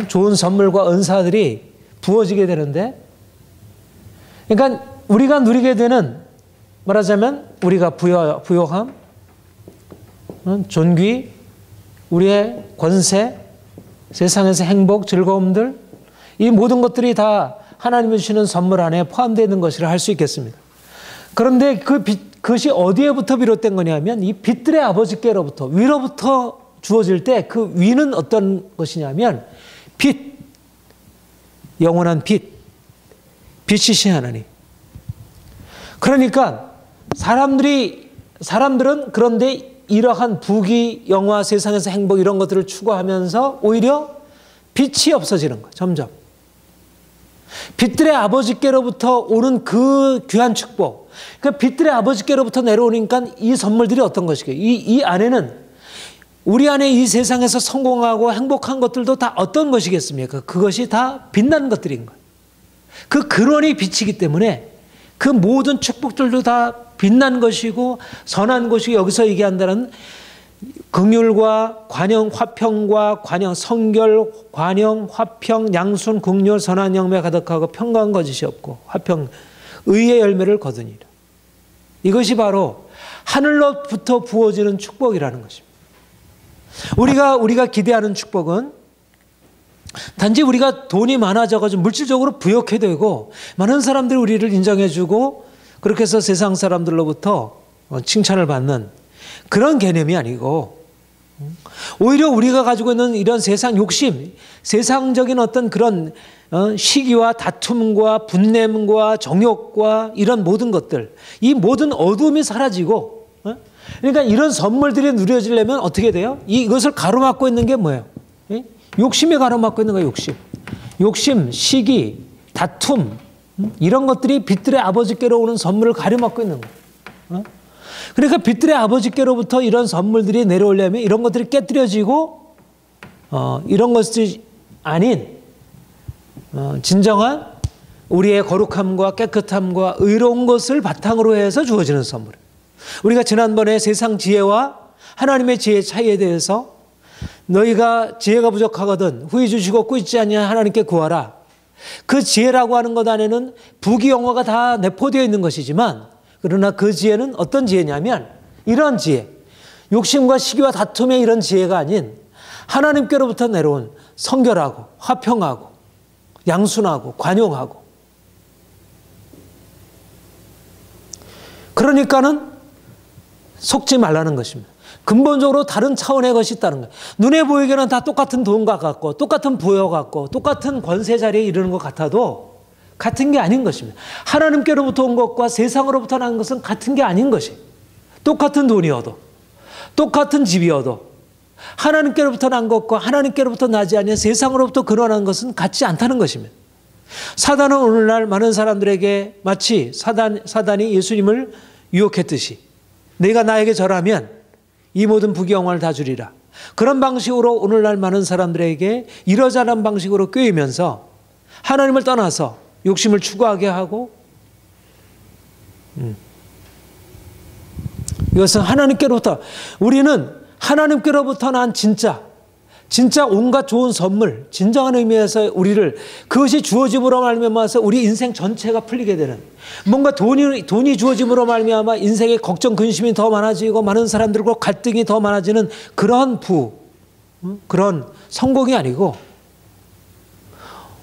좋은 선물과 은사들이 부어지게 되는데, 그러니까 우리가 누리게 되는 말하자면 우리가 부요함, 존귀, 우리의 권세, 세상에서 행복, 즐거움들, 이 모든 것들이 다 하나님이 주시는 선물 안에 포함되어 있는 것이라 할 수 있겠습니다. 그런데 그것이 어디에부터 비롯된 거냐면 이 빛들의 아버지께로부터 위로부터 주어질 때 그 위는 어떤 것이냐면 빛, 영원한 빛, 빛이신 하나님. 그러니까 사람들은 그런데 이러한 부귀, 영화, 세상에서 행복 이런 것들을 추구하면서 오히려 빛이 없어지는 거예요. 점점. 빛들의 아버지께로부터 오는 그 귀한 축복. 그러니까 빛들의 아버지께로부터 내려오니까 이 선물들이 어떤 것이겠어요? 이 안에는 우리 안에 이 세상에서 성공하고 행복한 것들도 다 어떤 것이겠습니까? 그것이 다 빛나는 것들인 거예요. 그 근원이 빛이기 때문에 그 모든 축복들도 다 빛난 것이고 선한 것이고, 여기서 얘기한다는 긍휼과 관용, 화평과 관용, 성결, 관용, 화평, 양순, 긍휼, 선한 열매 가득하고 평강 거짓이 없고 화평, 의의 열매를 거두니라. 이것이 바로 하늘로부터 부어지는 축복이라는 것입니다. 우리가 기대하는 축복은 단지 우리가 돈이 많아져가지고 물질적으로 부욕해 되고 많은 사람들이 우리를 인정해주고 그렇게 해서 세상 사람들로부터 칭찬을 받는 그런 개념이 아니고, 오히려 우리가 가지고 있는 이런 세상 욕심, 세상적인 어떤 그런 시기와 다툼과 분냄과 정욕과 이런 모든 것들, 이 모든 어두움이 사라지고, 그러니까 이런 선물들이 누려지려면 어떻게 돼요? 이것을 가로막고 있는 게 뭐예요? 욕심이 가로막고 있는 거예요. 욕심, 시기, 다툼, 이런 것들이 빛들의 아버지께로 오는 선물을 가로막고 있는 거예요. 그러니까 빛들의 아버지께로부터 이런 선물들이 내려오려면 이런 것들이 깨뜨려지고 이런 것이 아닌 진정한 우리의 거룩함과 깨끗함과 의로운 것을 바탕으로 해서 주어지는 선물. 우리가 지난번에 세상 지혜와 하나님의 지혜의 차이에 대해서 너희가 지혜가 부족하거든 후히 주시고 꾸짖지 아니하는 하나님께 구하라. 그 지혜라고 하는 것 안에는 부귀영화가 다 내포되어 있는 것이지만, 그러나 그 지혜는 어떤 지혜냐면 이런 지혜, 욕심과 시기와 다툼의 이런 지혜가 아닌 하나님께로부터 내려온 성결하고 화평하고 양순하고 관용하고, 그러니까는 속지 말라는 것입니다. 근본적으로 다른 차원의 것이 있다는 거예요. 눈에 보이기에는 다 똑같은 돈과 같고 똑같은 부여 같고 똑같은 권세 자리에 이르는 것 같아도 같은 게 아닌 것입니다. 하나님께로부터 온 것과 세상으로부터 난 것은 같은 게 아닌 것이. 똑같은 돈이어도, 똑같은 집이어도, 하나님께로부터 난 것과 하나님께로부터 나지 아니한 세상으로부터 근원한 것은 같지 않다는 것입니다. 사단은 오늘날 많은 사람들에게 마치 사단이 예수님을 유혹했듯이 내가 나에게 절하면 이 모든 부귀영화를 다 주리라. 그런 방식으로 오늘날 많은 사람들에게 이러저러한 방식으로 꾀이면서 하나님을 떠나서 욕심을 추구하게 하고 이것은 하나님께로부터 우리는 하나님께로부터 난 진짜 온갖 좋은 선물, 진정한 의미에서 우리를 그것이 주어짐으로 말미암아서 우리 인생 전체가 풀리게 되는 뭔가 돈이 주어짐으로 말미암아 인생의 걱정 근심이 더 많아지고 많은 사람들과 갈등이 더 많아지는 그런 그런 성공이 아니고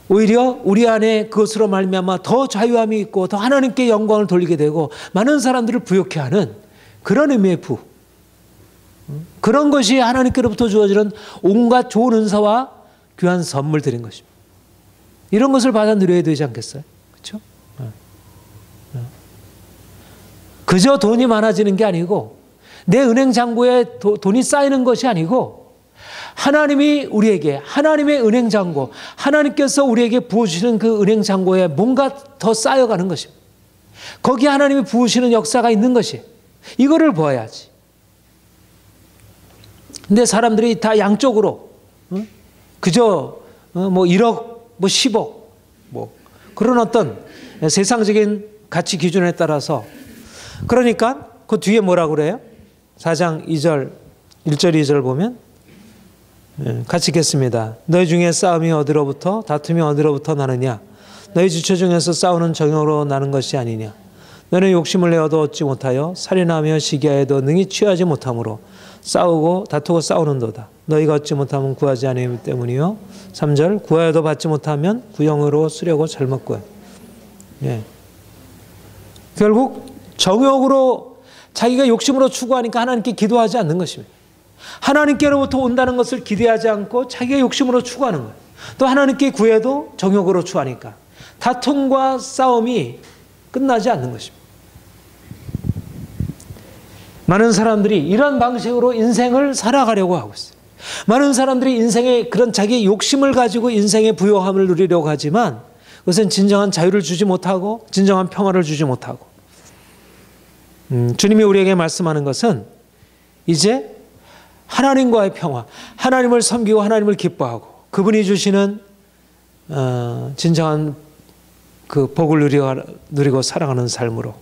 오히려 우리 안에 그것으로 말미암아 더 자유함이 있고 더 하나님께 영광을 돌리게 되고 많은 사람들을 부욕해 하는 그런 의미의 그런 것이 하나님께로부터 주어지는 온갖 좋은 은사와 귀한 선물들인 것입니다. 이런 것을 받아 누려야 되지 않겠어요? 그렇죠? 그저 돈이 많아지는 게 아니고 내 은행 잔고에 돈이 쌓이는 것이 아니고 하나님이 우리에게 하나님의 은행 잔고 하나님께서 우리에게 부어주시는 그 은행 잔고에 뭔가 더 쌓여가는 것입니다. 거기에 하나님이 부으시는 역사가 있는 것이 이거를 보아야지. 근데 사람들이 다 양쪽으로 그저 뭐 1억, 뭐 10억, 뭐 그런 어떤 세상적인 가치 기준에 따라서 그러니까 그 뒤에 뭐라고 그래요? 4장 2절, 1절, 2절 보면 같이 읽겠습니다. 너희 중에 싸움이 어디로부터 다툼이 어디로부터 나느냐? 너희 지체 중에서 싸우는 정욕으로 나는 것이 아니냐? 너는 욕심을 내어도 얻지 못하여 살인하며 시기하여도 능히 취하지 못함으로 싸우고 다투고 싸우는도다. 너희가 얻지 못하면 구하지 않으기 때문이요. 3절 구하여도 받지 못하면 구형으로 쓰려고 잘못 구해. 결국 정욕으로 자기가 욕심으로 추구하니까 하나님께 기도하지 않는 것입니다. 하나님께로부터 온다는 것을 기대하지 않고 자기가 욕심으로 추구하는 거예요. 또 하나님께 구해도 정욕으로 추구하니까 다툼과 싸움이 끝나지 않는 것입니다. 많은 사람들이 이런 방식으로 인생을 살아가려고 하고 있어요. 많은 사람들이 인생의 그런 자기의 욕심을 가지고 인생의 부요함을 누리려고 하지만 그것은 진정한 자유를 주지 못하고 진정한 평화를 주지 못하고 주님이 우리에게 말씀하는 것은 이제 하나님과의 평화, 하나님을 섬기고 하나님을 기뻐하고 그분이 주시는 진정한 그 복을 누리고 살아가는 삶으로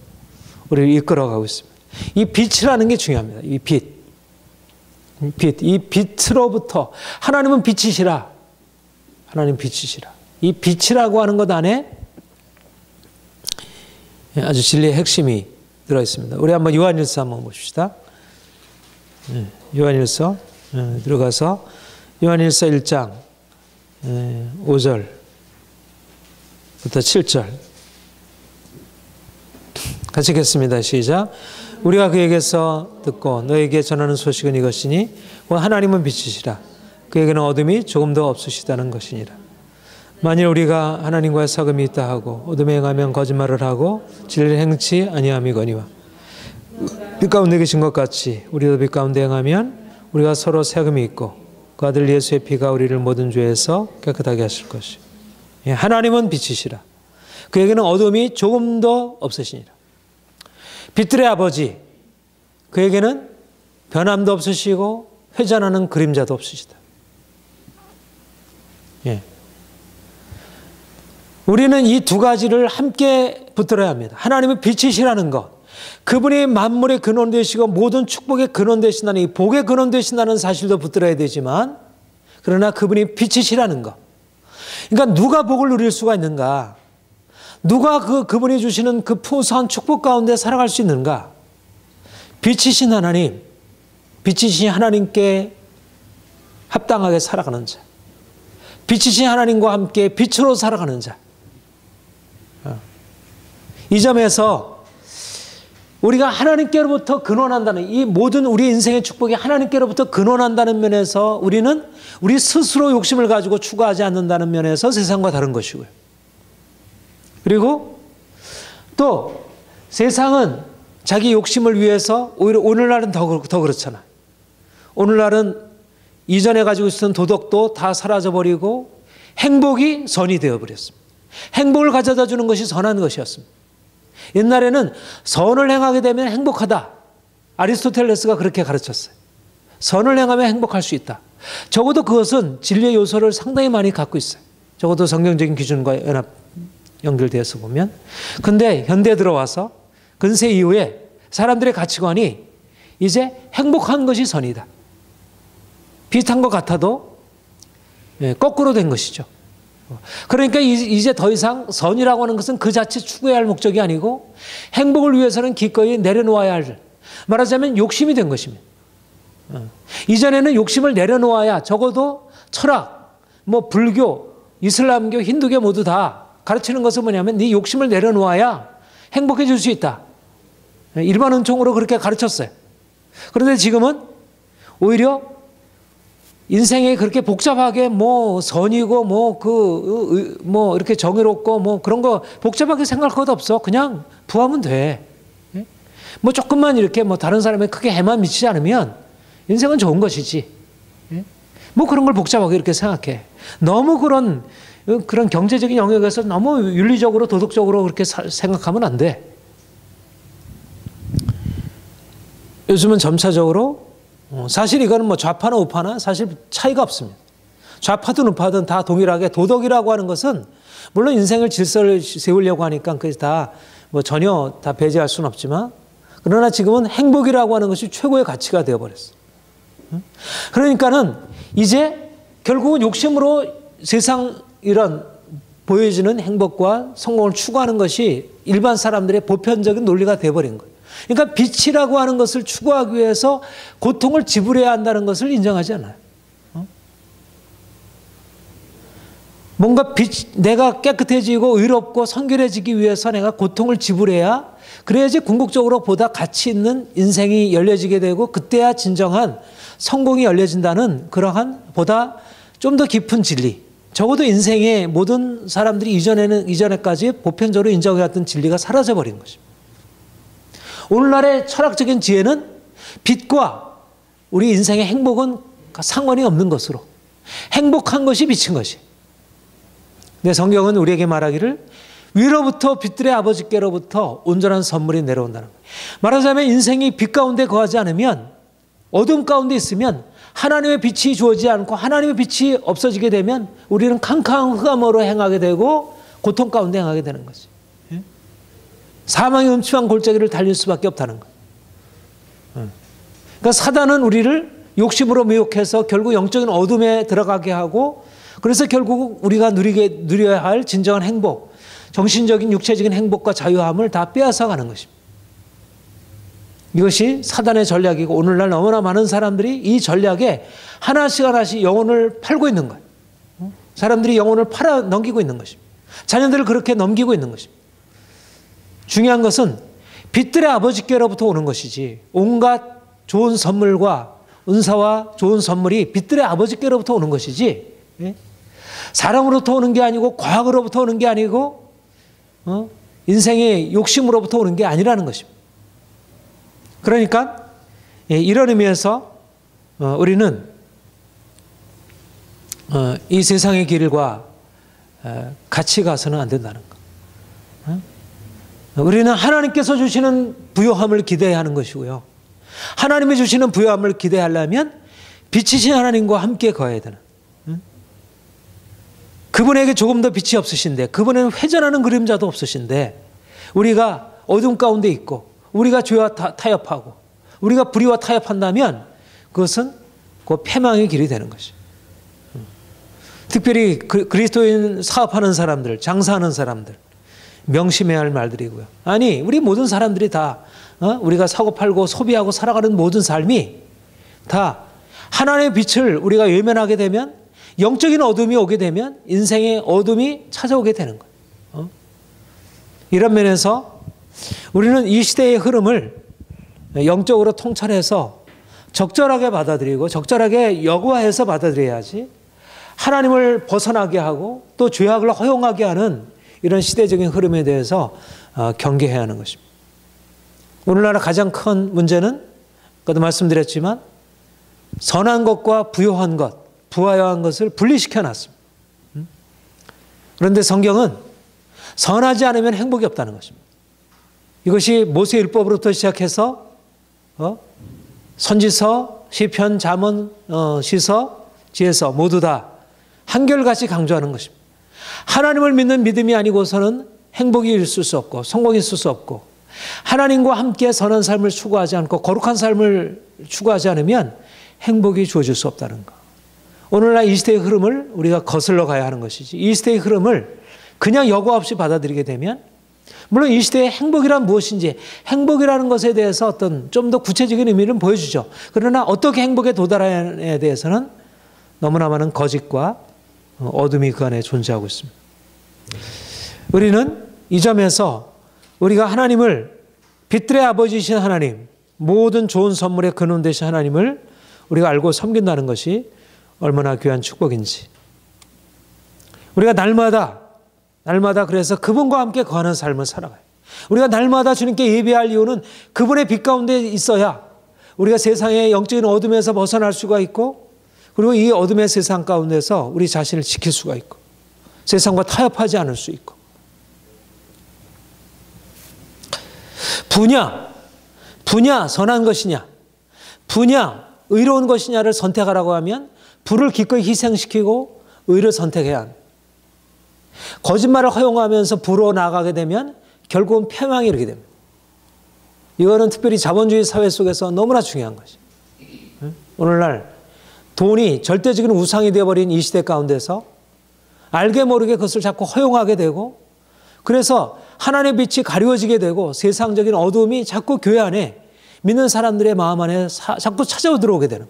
우리를 이끌어가고 있습니다. 이 빛이라는 게 중요합니다. 이 빛으로부터 하나님은 빛이시라. 하나님 빛이시라. 이 빛이라고 하는 것 안에 아주 진리의 핵심이 들어있습니다. 우리 한번 요한일서 한번 보십시다. 요한일서 들어가서 요한일서 1장 5절부터 7절 같이 읽겠습니다. 시작. 우리가 그에게서 듣고 너에게 전하는 소식은 이것이니 하나님은 빛이시라. 그에게는 어둠이 조금도 없으시다는 것이니라. 만일 우리가 하나님과의 사귐이 있다 하고 어둠에 행하면 거짓말을 하고 진리를 행치 아니함이거니와 빛 가운데 계신 것 같이 우리도 빛 가운데 행하면 우리가 서로 세금이 있고 그 아들 예수의 피가 우리를 모든 죄에서 깨끗하게 하실 것이. 하나님은 빛이시라. 그에게는 어둠이 조금도 없으시니라. 빛들의 아버지, 그에게는 변함도 없으시고 회전하는 그림자도 없으시다. 우리는 이 두 가지를 함께 붙들어야 합니다. 하나님은 빛이시라는 것, 그분이 만물의 근원 되시고 모든 축복의 근원 되신다는 이 복의 근원 되신다는 사실도 붙들어야 되지만 그러나 그분이 빛이시라는 것. 그러니까 누가 복을 누릴 수가 있는가? 누가 그분이 주시는 그 풍성한 축복 가운데 살아갈 수 있는가? 빛이신 하나님, 빛이신 하나님께 합당하게 살아가는 자, 빛이신 하나님과 함께 빛으로 살아가는 자. 이 점에서 우리가 하나님께로부터 근원한다는 이 모든 우리 인생의 축복이 하나님께로부터 근원한다는 면에서 우리는 우리 스스로 욕심을 가지고 추구하지 않는다는 면에서 세상과 다른 것이고요. 그리고 또 세상은 자기 욕심을 위해서 오히려 오늘날은 더 그렇잖아. 오늘날은 이전에 가지고 있었던 도덕도 다 사라져버리고 행복이 선이 되어버렸습니다. 행복을 가져다 주는 것이 선한 것이었습니다. 옛날에는 선을 행하게 되면 행복하다. 아리스토텔레스가 그렇게 가르쳤어요. 선을 행하면 행복할 수 있다. 적어도 그것은 진리의 요소를 상당히 많이 갖고 있어요. 적어도 성경적인 기준과 연결되어서 보면. 근데 현대에 들어와서 근세 이후에 사람들의 가치관이 이제 행복한 것이 선이다. 비슷한 것 같아도 거꾸로 된 것이죠. 그러니까 이제 더 이상 선이라고 하는 것은 그 자체 추구해야 할 목적이 아니고 행복을 위해서는 기꺼이 내려놓아야 할, 말하자면 욕심이 된 것입니다. 이전에는 욕심을 내려놓아야 적어도 철학, 불교, 이슬람교, 힌두교 모두 다 가르치는 것은 뭐냐면 네 욕심을 내려놓아야 행복해질 수 있다. 일반 은총으로 그렇게 가르쳤어요. 그런데 지금은 오히려 인생이 그렇게 복잡하게 선이고 이렇게 정의롭고 그런 거 복잡하게 생각할 것 없어. 그냥 부하면 돼. 조금만 이렇게 다른 사람에 크게 해만 미치지 않으면 인생은 좋은 것이지. 그런 걸 복잡하게 이렇게 생각해. 너무 그런 경제적인 영역에서 너무 윤리적으로 도덕적으로 그렇게 생각하면 안 돼. 요즘은 점차적으로 사실 이거는 좌파나 우파나 사실 차이가 없습니다. 좌파든 우파든 다 동일하게 도덕이라고 하는 것은 물론 인생을 질서를 세우려고 하니까 그게 다 전혀 다 배제할 수는 없지만 그러나 지금은 행복이라고 하는 것이 최고의 가치가 되어버렸어요. 그러니까는 이제 결국은 욕심으로 세상 이런 보여지는 행복과 성공을 추구하는 것이 일반 사람들의 보편적인 논리가 되어버린 거예요. 그러니까 빛이라고 하는 것을 추구하기 위해서 고통을 지불해야 한다는 것을 인정하지 않아요. 뭔가 내가 깨끗해지고 의롭고 성결해지기 위해서 내가 고통을 지불해야 그래야지 궁극적으로 보다 가치 있는 인생이 열려지게 되고 그때야 진정한 성공이 열려진다는 그러한 보다 좀 더 깊은 진리, 적어도 인생의 모든 사람들이 이전에까지 보편적으로 인정해왔던 진리가 사라져버린 것입니다. 오늘날의 철학적인 지혜는 빛과 우리 인생의 행복은 상관이 없는 것으로 행복한 것이 빛인 것이. 근데 성경은 우리에게 말하기를 위로부터 빛들의 아버지께로부터 온전한 선물이 내려온다는 거예요. 말하자면 인생이 빛 가운데 거하지 않으면 어둠 가운데 있으면 하나님의 빛이 주어지지 않고 하나님의 빛이 없어지게 되면 우리는 캄캄한 흑암으로 행하게 되고 고통 가운데 행하게 되는 거지. 사망의 음침한 골짜기를 달릴 수밖에 없다는 거예요. 그러니까 사단은 우리를 욕심으로 미혹해서 결국 영적인 어둠에 들어가게 하고 그래서 결국 우리가 누려야 할 진정한 행복, 정신적인 육체적인 행복과 자유함을 다 빼앗아 가는 것입니다. 이것이 사단의 전략이고 오늘날 너무나 많은 사람들이 이 전략에 하나씩 영혼을 팔고 있는 거예요. 사람들이 영혼을 팔아 넘기고 있는 것입니다. 자녀들을 그렇게 넘기고 있는 것입니다. 중요한 것은 빛들의 아버지께로부터 오는 것이지 온갖 좋은 선물과 은사와 좋은 선물이 빛들의 아버지께로부터 오는 것이지 사람으로부터 오는 게 아니고 과학으로부터 오는 게 아니고 인생의 욕심으로부터 오는 게 아니라는 것입니다. 그러니까 이런 의미에서 우리는 이 세상의 길과 같이 가서는 안 된다는 것. 우리는 하나님께서 주시는 부요함을 기대해야 하는 것이고요. 하나님이 주시는 부요함을 기대하려면 빛이신 하나님과 함께 거해야 되는. 그분에게 조금 더 빛이 없으신데 그분에는 회전하는 그림자도 없으신데 우리가 어둠 가운데 있고 우리가 죄와 타협하고 우리가 불의와 타협한다면 그것은 그 패망의 길이 되는 것이죠. 특별히 그리스도인 사업하는 사람들, 장사하는 사람들 명심해야 할 말들이고요. 아니 우리 모든 사람들이 다 우리가 사고 팔고 소비하고 살아가는 모든 삶이 다 하나님의 빛을 우리가 외면하게 되면 영적인 어둠이 오게 되면 인생의 어둠이 찾아오게 되는 거예요. 이런 면에서 우리는 이 시대의 흐름을 영적으로 통찰해서 적절하게 받아들이고 적절하게 여과해서 받아들여야지 하나님을 벗어나게 하고 또 죄악을 허용하게 하는 이런 시대적인 흐름에 대해서 경계해야 하는 것입니다. 오늘날 가장 큰 문제는 아까도 말씀드렸지만 선한 것과 부요한 것, 부하여한 것을 분리시켜 놨습니다. 그런데 성경은 선하지 않으면 행복이 없다는 것입니다. 이것이 모세율법으로부터 시작해서 선지서, 시편, 잠언, 시서, 지혜서 모두 다 한결같이 강조하는 것입니다. 하나님을 믿는 믿음이 아니고서는 행복이 있을 수 없고 성공이 있을 수 없고, 하나님과 함께 선한 삶을 추구하지 않고 거룩한 삶을 추구하지 않으면 행복이 주어질 수 없다는 것. 오늘날 이 시대의 흐름을 우리가 거슬러 가야 하는 것이지, 이 시대의 흐름을 그냥 여과 없이 받아들이게 되면, 물론 이 시대의 행복이란 무엇인지, 행복이라는 것에 대해서 어떤 좀 더 구체적인 의미를 보여주죠. 그러나 어떻게 행복에 도달하느냐에 대해서는 너무나 많은 거짓과 어둠이 그 안에 존재하고 있습니다. 우리는 이 점에서 우리가 하나님을, 빛들의 아버지이신 하나님, 모든 좋은 선물의 근원 되신 하나님을 우리가 알고 섬긴다는 것이 얼마나 귀한 축복인지, 우리가 날마다 그래서 그분과 함께 거하는 삶을 살아가요. 우리가 날마다 주님께 예배할 이유는 그분의 빛 가운데 있어야 우리가 세상의 영적인 어둠에서 벗어날 수가 있고, 그리고 이 어둠의 세상 가운데서 우리 자신을 지킬 수가 있고, 세상과 타협하지 않을 수 있고. 부냐 선한 것이냐, 부냐 의로운 것이냐를 선택하라고 하면 부를 기꺼이 희생시키고 의를 선택해야 합니다. 거짓말을 허용하면서 부로 나아가게 되면 결국은 패망이 이르게 됩니다. 이거는 특별히 자본주의 사회 속에서 너무나 중요한 것이죠. 오늘날 돈이 절대적인 우상이 되어버린 이 시대 가운데서 알게 모르게 그것을 자꾸 허용하게 되고, 그래서 하나님의 빛이 가려워지게 되고 세상적인 어두움이 자꾸 교회 안에, 믿는 사람들의 마음 안에 자꾸 찾아들어오게 되는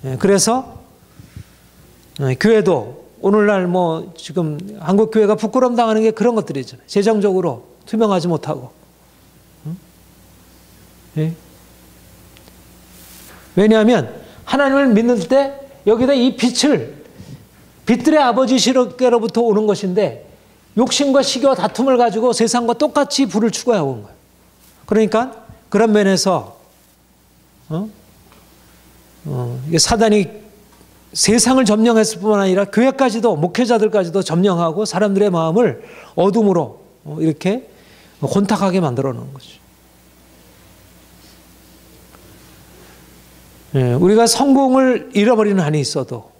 거예요. 그래서 교회도 오늘날 지금 한국 교회가 부끄러움 당하는 게 그런 것들이잖아요. 재정적으로 투명하지 못하고. 왜냐하면 하나님을 믿는 때 여기다 이 빛을, 빛들의 아버지시로부터 오는 것인데, 욕심과 시기와 다툼을 가지고 세상과 똑같이 불을 추구하고 온 거예요. 그러니까 그런 면에서 이게 사단이 세상을 점령했을 뿐만 아니라 교회까지도, 목회자들까지도 점령하고 사람들의 마음을 어둠으로 이렇게 혼탁하게 만들어 놓은 거죠. 우리가 성공을 잃어버리는 한이 있어도,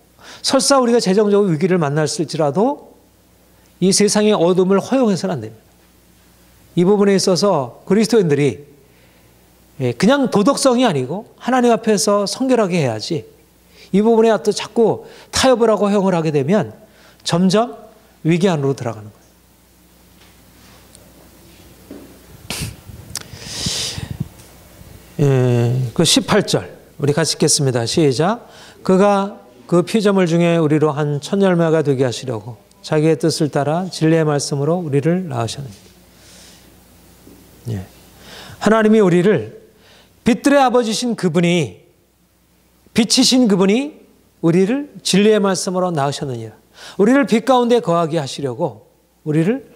설사 우리가 재정적으로 위기를 만났을지라도 이 세상의 어둠을 허용해서는 안 됩니다. 이 부분에 있어서 그리스도인들이 그냥 도덕성이 아니고 하나님 앞에서 성결하게 해야지, 이 부분에 또 자꾸 타협을 하고 허용을 하게 되면 점점 위기 안으로 들어가는 거예요. 그 18절 우리 같이 읽겠습니다. 시작. 그가 그 피조물 중에 우리로 한 첫 열매가 되게 하시려고 자기의 뜻을 따라 진리의 말씀으로 우리를 낳으셨느니라. 하나님이 우리를, 빛들의 아버지신 그분이, 빛이신 그분이 우리를 진리의 말씀으로 낳으셨느니라. 우리를 빛 가운데 거하게 하시려고 우리를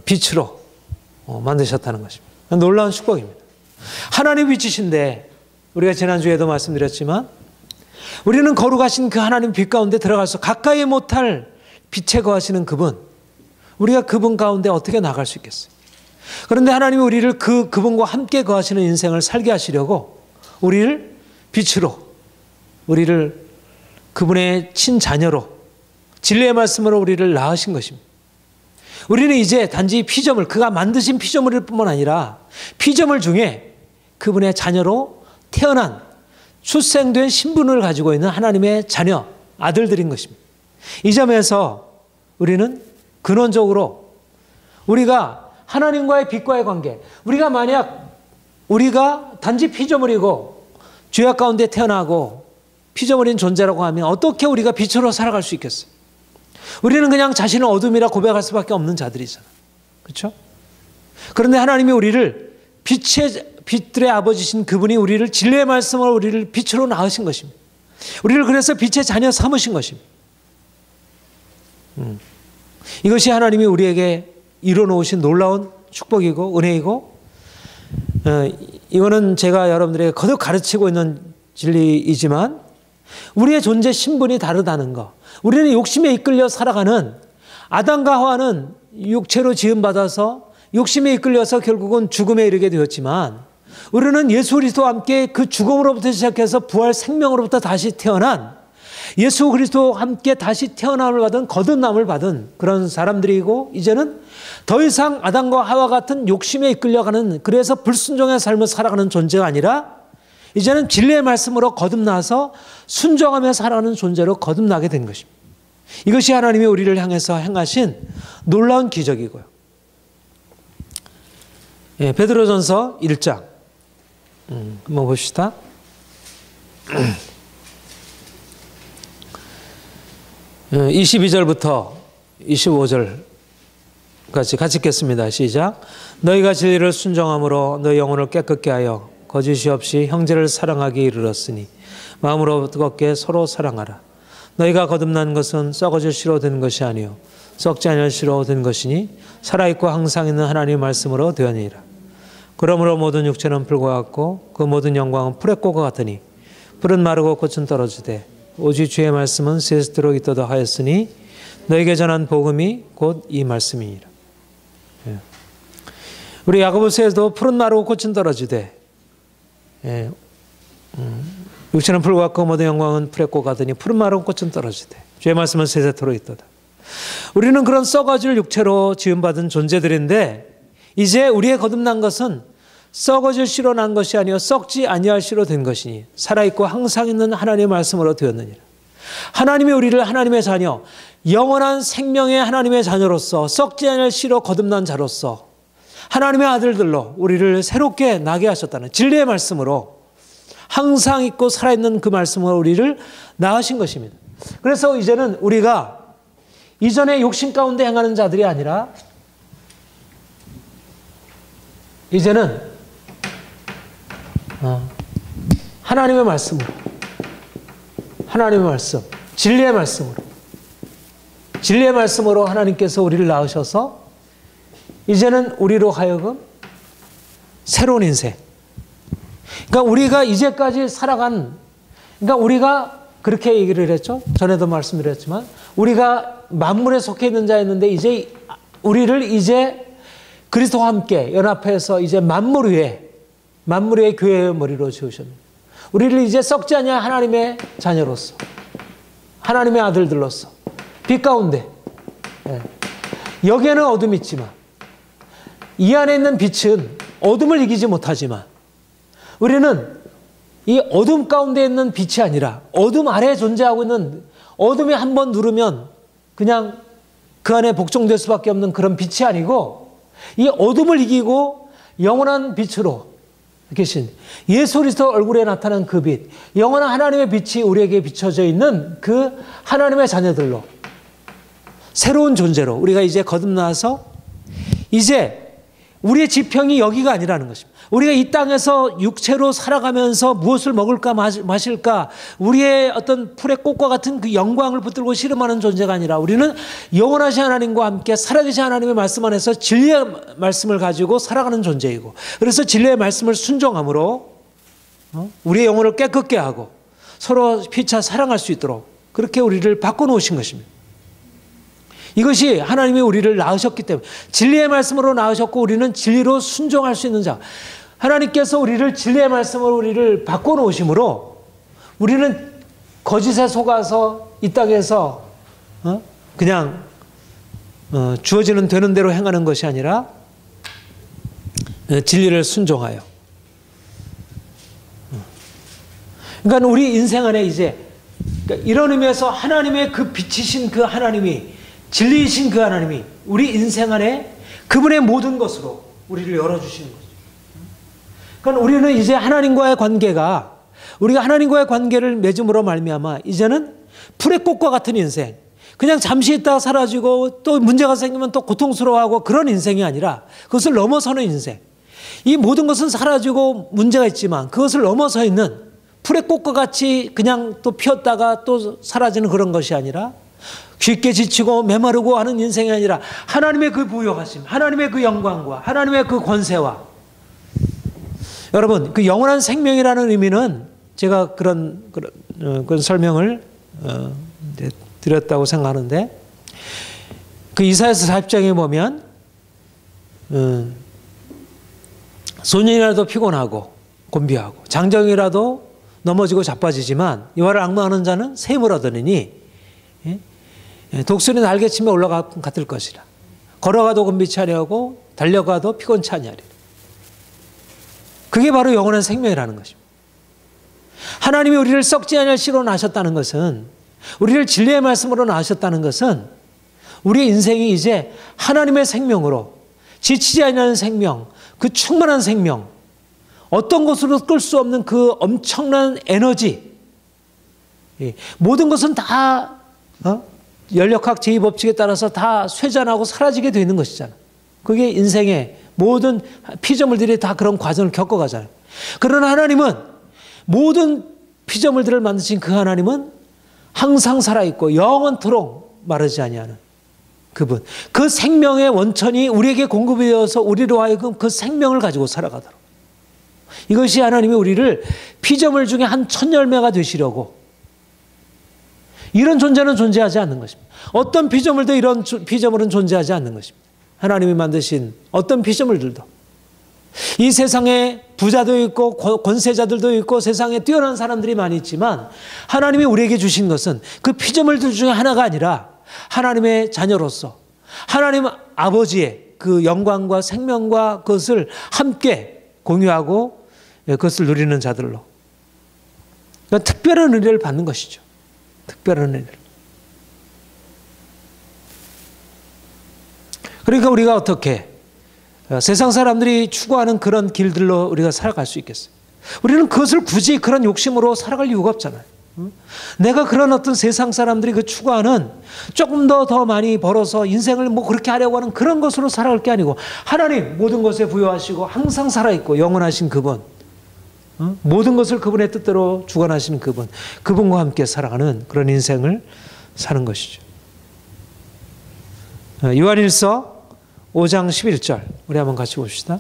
빛으로 만드셨다는 것입니다. 놀라운 축복입니다. 하나님 빛이신데, 우리가 지난주에도 말씀드렸지만 우리는 거룩하신 그 하나님 빛 가운데 들어가서 가까이 못할 빛에 거하시는 그분, 우리가 그분 가운데 어떻게 나갈 수 있겠어요? 그런데 하나님이 우리를 그분과 함께 거하시는 인생을 살게 하시려고 우리를 빛으로, 우리를 그분의 친자녀로, 진리의 말씀으로 우리를 낳으신 것입니다. 우리는 이제 단지 피조물, 그가 만드신 피조물일 뿐만 아니라 피조물 중에 그분의 자녀로 태어난, 출생된 신분을 가지고 있는 하나님의 자녀, 아들들인 것입니다. 이 점에서 우리는 근원적으로 우리가 하나님과의 빛과의 관계, 우리가 만약 우리가 단지 피조물이고 죄악 가운데 태어나고 피조물인 존재라고 하면 어떻게 우리가 빛으로 살아갈 수 있겠어요? 우리는 그냥 자신을 어둠이라 고백할 수밖에 없는 자들이잖아. 그렇죠? 그런데 하나님이 우리를 빛들의 아버지신 그분이 우리를 진리의 말씀으로 우리를 빛으로 낳으신 것입니다. 우리를 그래서 빛의 자녀 삼으신 것입니다. 이것이 하나님이 우리에게 이뤄놓으신 놀라운 축복이고 은혜이고, 이거는 제가 여러분들에게 거듭 가르치고 있는 진리이지만 우리의 존재 신분이 다르다는 거. 우리는 욕심에 이끌려 살아가는 아담과 하와는 육체로 지음받아서 욕심에 이끌려서 결국은 죽음에 이르게 되었지만 우리는 예수 그리스도와 함께 그 죽음으로부터 시작해서 부활 생명으로부터 다시 태어난 예수 그리스도와 함께 다시 태어남을 받은 거듭남을 받은 그런 사람들이고 이제는 더 이상 아담과 하와 같은 욕심에 이끌려가는 그래서 불순종의 삶을 살아가는 존재가 아니라 이제는 진리의 말씀으로 거듭나서 순종하며 살아가는 존재로 거듭나게 된 것입니다. 이것이 하나님이 우리를 향해서 행하신 놀라운 기적이고요. 예, 베드로전서 1장 한번 봅시다. 22절부터 25절까지 같이 읽겠습니다. 시작. 너희가 진리를 순종함으로 너희 영혼을 깨끗게 하여 거짓이 없이 형제를 사랑하기 이르렀으니 마음으로 뜨겁게 서로 사랑하라. 너희가 거듭난 것은 썩어질 씨로 된 것이 아니요 썩지 아니할 씨로 된 것이니 살아있고 항상 있는 하나님의 말씀으로 되었느니라. 그러므로 모든 육체는 풀과 같고 그 모든 영광은 풀의 꽃과 같으니 풀은 마르고 꽃은 떨어지되 오직 주의 말씀은 세세토록 있도다 하였으니 너에게 전한 복음이 곧 이 말씀이니라. 우리 야고보서에도 풀은 마르고 꽃은 떨어지되 육체는 풀과 같고 모든 영광은 풀의 꽃 같으니 풀은 마르고 꽃은 떨어지되 주의 말씀은 세세토록 있도다. 우리는 그런 썩어질 육체로 지음받은 존재들인데 이제 우리의 거듭난 것은 썩어질 씨로 난 것이 아니요 썩지 아니할 씨로 된 것이니 살아있고 항상 있는 하나님의 말씀으로 되었느니라. 하나님이 우리를 하나님의 자녀, 영원한 생명의 하나님의 자녀로서 썩지 아니할 씨로 거듭난 자로서 하나님의 아들들로 우리를 새롭게 나게 하셨다는 진리의 말씀으로 항상 있고 살아있는 그 말씀으로 우리를 낳으신 것입니다. 그래서 이제는 우리가 이전의 욕심 가운데 행하는 자들이 아니라 이제는 하나님의 말씀으로 하나님의 말씀, 진리의 말씀으로 하나님께서 우리를 낳으셔서 이제는 우리로 하여금 새로운 인생. 그러니까 우리가 이제까지 살아간, 그러니까 우리가 그렇게 얘기를 했죠. 전에도 말씀드렸지만 우리가 만물에 속해 있는 자였는데 이제 우리를 이제 그리스도와 함께 연합해서 이제 만물 위에 교회의 머리로 지으셨습니다. 우리를 이제 썩지 아니할 하나님의 자녀로서 하나님의 아들들로서 빛 가운데 여기에는 어둠이 있지만 이 안에 있는 빛은 어둠을 이기지 못하지만 우리는 이 어둠 가운데 있는 빛이 아니라 어둠 아래에 존재하고 있는 어둠이 한번 누르면 그냥 그 안에 복종될 수밖에 없는 그런 빛이 아니고 이 어둠을 이기고 영원한 빛으로 계신 예수 그리스도 얼굴에 나타난 그 빛, 영원한 하나님의 빛이 우리에게 비춰져 있는 그 하나님의 자녀들로 새로운 존재로 우리가 이제 거듭나서 이제 우리의 지평이 여기가 아니라는 것입니다. 우리가 이 땅에서 육체로 살아가면서 무엇을 먹을까 마실까 우리의 어떤 풀의 꽃과 같은 그 영광을 붙들고 씨름하는 존재가 아니라 우리는 영원하신 하나님과 함께 살아계신 하나님의 말씀 안에서 진리의 말씀을 가지고 살아가는 존재이고 그래서 진리의 말씀을 순종함으로 우리의 영혼을 깨끗게 하고 서로 피차 사랑할 수 있도록 그렇게 우리를 바꿔놓으신 것입니다. 이것이 하나님이 우리를 낳으셨기 때문에 진리의 말씀으로 낳으셨고 우리는 진리로 순종할 수 있는 자. 하나님께서 우리를 진리의 말씀으로 우리를 바꿔놓으심으로 우리는 거짓에 속아서 이 땅에서 그냥 주어지는 되는 대로 행하는 것이 아니라 진리를 순종하여. 그러니까 우리 인생 안에 이제 이런 의미에서 하나님의 그 빛이신 그 하나님이 진리이신 그 하나님이 우리 인생 안에 그분의 모든 것으로 우리를 열어주시는 거죠. 그러니까 우리는 이제 하나님과의 관계가 우리가 하나님과의 관계를 맺음으로 말미암아 이제는 풀의 꽃과 같은 인생 그냥 잠시 있다가 사라지고 또 문제가 생기면 또 고통스러워하고 그런 인생이 아니라 그것을 넘어서는 인생. 이 모든 것은 사라지고 문제가 있지만 그것을 넘어서 있는 풀의 꽃과 같이 그냥 또 피었다가 또 사라지는 그런 것이 아니라 쉽게 지치고 메마르고 하는 인생이 아니라 하나님의 그 부요하심, 하나님의 그 영광과 하나님의 그 권세와 여러분 그 영원한 생명이라는 의미는 제가 그런 설명을 드렸다고 생각하는데, 그 이사야서 40장에 보면 소년이라도 피곤하고 곤비하고 장정이라도 넘어지고 자빠지지만 여호와를 앙망하는 자는 샘을 얻으리니 독수리 날개치며 올라가 같을 것이라. 걸어가도 곤비치 아니하고 달려가도 피곤치 아니하리라. 그게 바로 영원한 생명이라는 것입니다. 하나님이 우리를 썩지 아니할 씨로 낳으셨다는 것은, 우리를 진리의 말씀으로 낳으셨다는 것은 우리의 인생이 이제 하나님의 생명으로, 지치지 않는 생명, 그 충만한 생명, 어떤 것으로 끌 수 없는 그 엄청난 에너지, 모든 것은 다 연력학 제2법칙에 따라서 다 쇠잔하고 사라지게 되는 것이잖아요. 그게 인생의 모든 피조물들이 다 그런 과정을 겪어가잖아요. 그러나 하나님은, 모든 피조물들을 만드신 그 하나님은 항상 살아있고 영원토록 마르지 아니하는 그분, 그 생명의 원천이 우리에게 공급이 되어서 우리로 하여금 그 생명을 가지고 살아가도록, 이것이 하나님이 우리를 피조물 중에 한 첫 열매가 되시려고, 이런 존재는 존재하지 않는 것입니다. 어떤 피조물도 이런 피조물은 존재하지 않는 것입니다. 하나님이 만드신 어떤 피조물들도, 이 세상에 부자도 있고 권세자들도 있고 세상에 뛰어난 사람들이 많이 있지만, 하나님이 우리에게 주신 것은 그 피조물들 중에 하나가 아니라 하나님의 자녀로서 하나님 아버지의 그 영광과 생명과 그것을 함께 공유하고 그것을 누리는 자들로, 그러니까 특별한 은혜를 받는 것이죠. 특별한 은혜를. 그러니까 우리가 어떻게 세상 사람들이 추구하는 그런 길들로 우리가 살아갈 수 있겠어요? 우리는 그것을 굳이 그런 욕심으로 살아갈 이유가 없잖아요. 내가 그런 어떤 세상 사람들이 그 추구하는 조금 더 많이 벌어서 인생을 뭐 그렇게 하려고 하는 그런 것으로 살아갈 게 아니고, 하나님 모든 것에 부여하시고 항상 살아있고 영원하신 그분, 모든 것을 그분의 뜻대로 주관하시는 그분, 그분과 함께 살아가는 그런 인생을 사는 것이죠. 요한일서 5장 11절 우리 한번 같이 봅시다.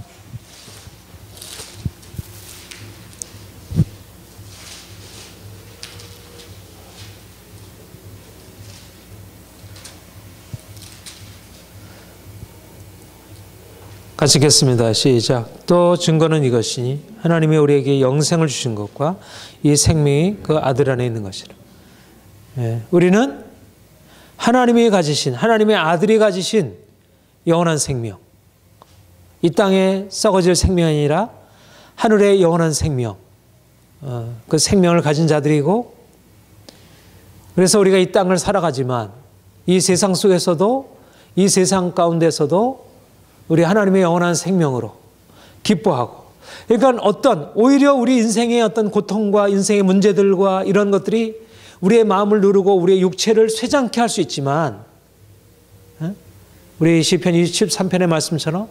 같이 읽겠습니다. 시작. 또 증거는 이것이니 하나님이 우리에게 영생을 주신 것과 이 생명이 그 아들 안에 있는 것이라. 우리는 하나님이 가지신, 하나님의 아들이 가지신 영원한 생명, 이 땅에 썩어질 생명이 아니라 하늘의 영원한 생명, 그 생명을 가진 자들이고, 그래서 우리가 이 땅을 살아가지만 이 세상 속에서도, 이 세상 가운데서도 우리 하나님의 영원한 생명으로 기뻐하고, 그러니까 오히려 우리 인생의 어떤 고통과 인생의 문제들과 이런 것들이 우리의 마음을 누르고 우리의 육체를 쇠잔케 할 수 있지만, 우리 시편 23편의 말씀처럼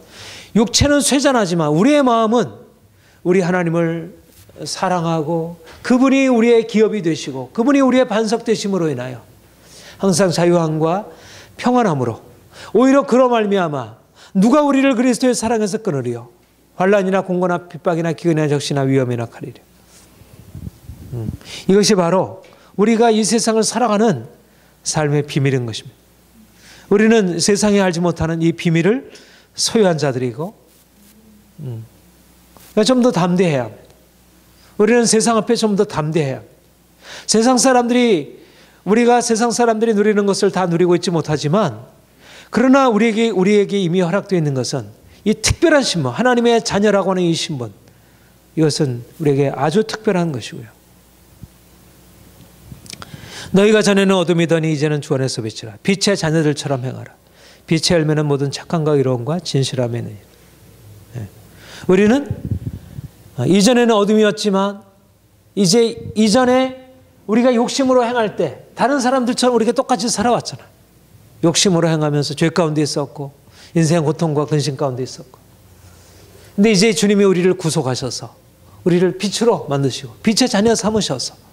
육체는 쇠잔하지만 우리의 마음은 우리 하나님을 사랑하고 그분이 우리의 기업이 되시고 그분이 우리의 반석 되심으로 인하여 항상 자유함과 평안함으로, 오히려 그로 말미암아 누가 우리를 그리스도의 사랑에서 끊으리요? 환난이나 공고나 핍박이나 기근이나 적시나 위험이나 칼이려. 이것이 바로 우리가 이 세상을 살아가는 삶의 비밀인 것입니다. 우리는 세상에 알지 못하는 이 비밀을 소유한 자들이고, 좀 더 담대해야 합니다. 우리는 세상 앞에 좀 더 담대해야 합니다. 우리가 세상 사람들이 누리는 것을 다 누리고 있지 못하지만, 그러나 우리에게 이미 허락되어 있는 것은 이 특별한 신분, 하나님의 자녀라고 하는 이 신분, 이것은 우리에게 아주 특별한 것이고요. 너희가 전에는 어둠이더니 이제는 주 안에서 빛이라. 빛의 자녀들처럼 행하라. 빛의 열매는 모든 착함과 의로움과 진실함이니. 우리는 이전에는 어둠이었지만 이전에 우리가 욕심으로 행할 때 다른 사람들처럼 우리가 똑같이 살아왔잖아. 욕심으로 행하면서 죄 가운데 있었고 인생 고통과 근심 가운데 있었고, 근데 이제 주님이 우리를 구속하셔서 우리를 빛으로 만드시고 빛의 자녀 삼으셔서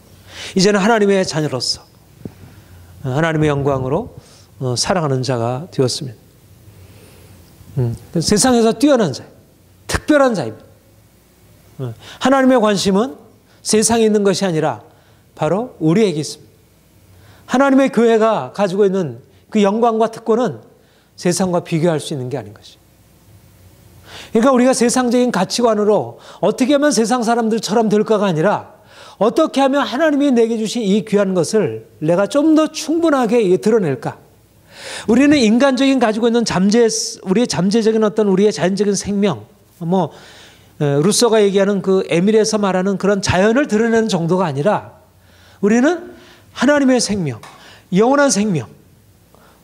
이제는 하나님의 자녀로서 하나님의 영광으로 살아가는 자가 되었습니다. 세상에서 뛰어난 자, 특별한 자입니다. 하나님의 관심은 세상에 있는 것이 아니라 바로 우리에게 있습니다. 하나님의 교회가 가지고 있는 그 영광과 특권은 세상과 비교할 수 있는 게 아닌 것이죠. 그러니까 우리가 세상적인 가치관으로 어떻게 하면 세상 사람들처럼 될까가 아니라 어떻게 하면 하나님이 내게 주신 이 귀한 것을 내가 좀 더 충분하게 드러낼까. 우리는 인간적인 가지고 있는 우리의 잠재적인 우리의 자연적인 생명, 루소가 얘기하는 그 에밀에서 말하는 그런 자연을 드러내는 정도가 아니라 우리는 하나님의 생명, 영원한 생명,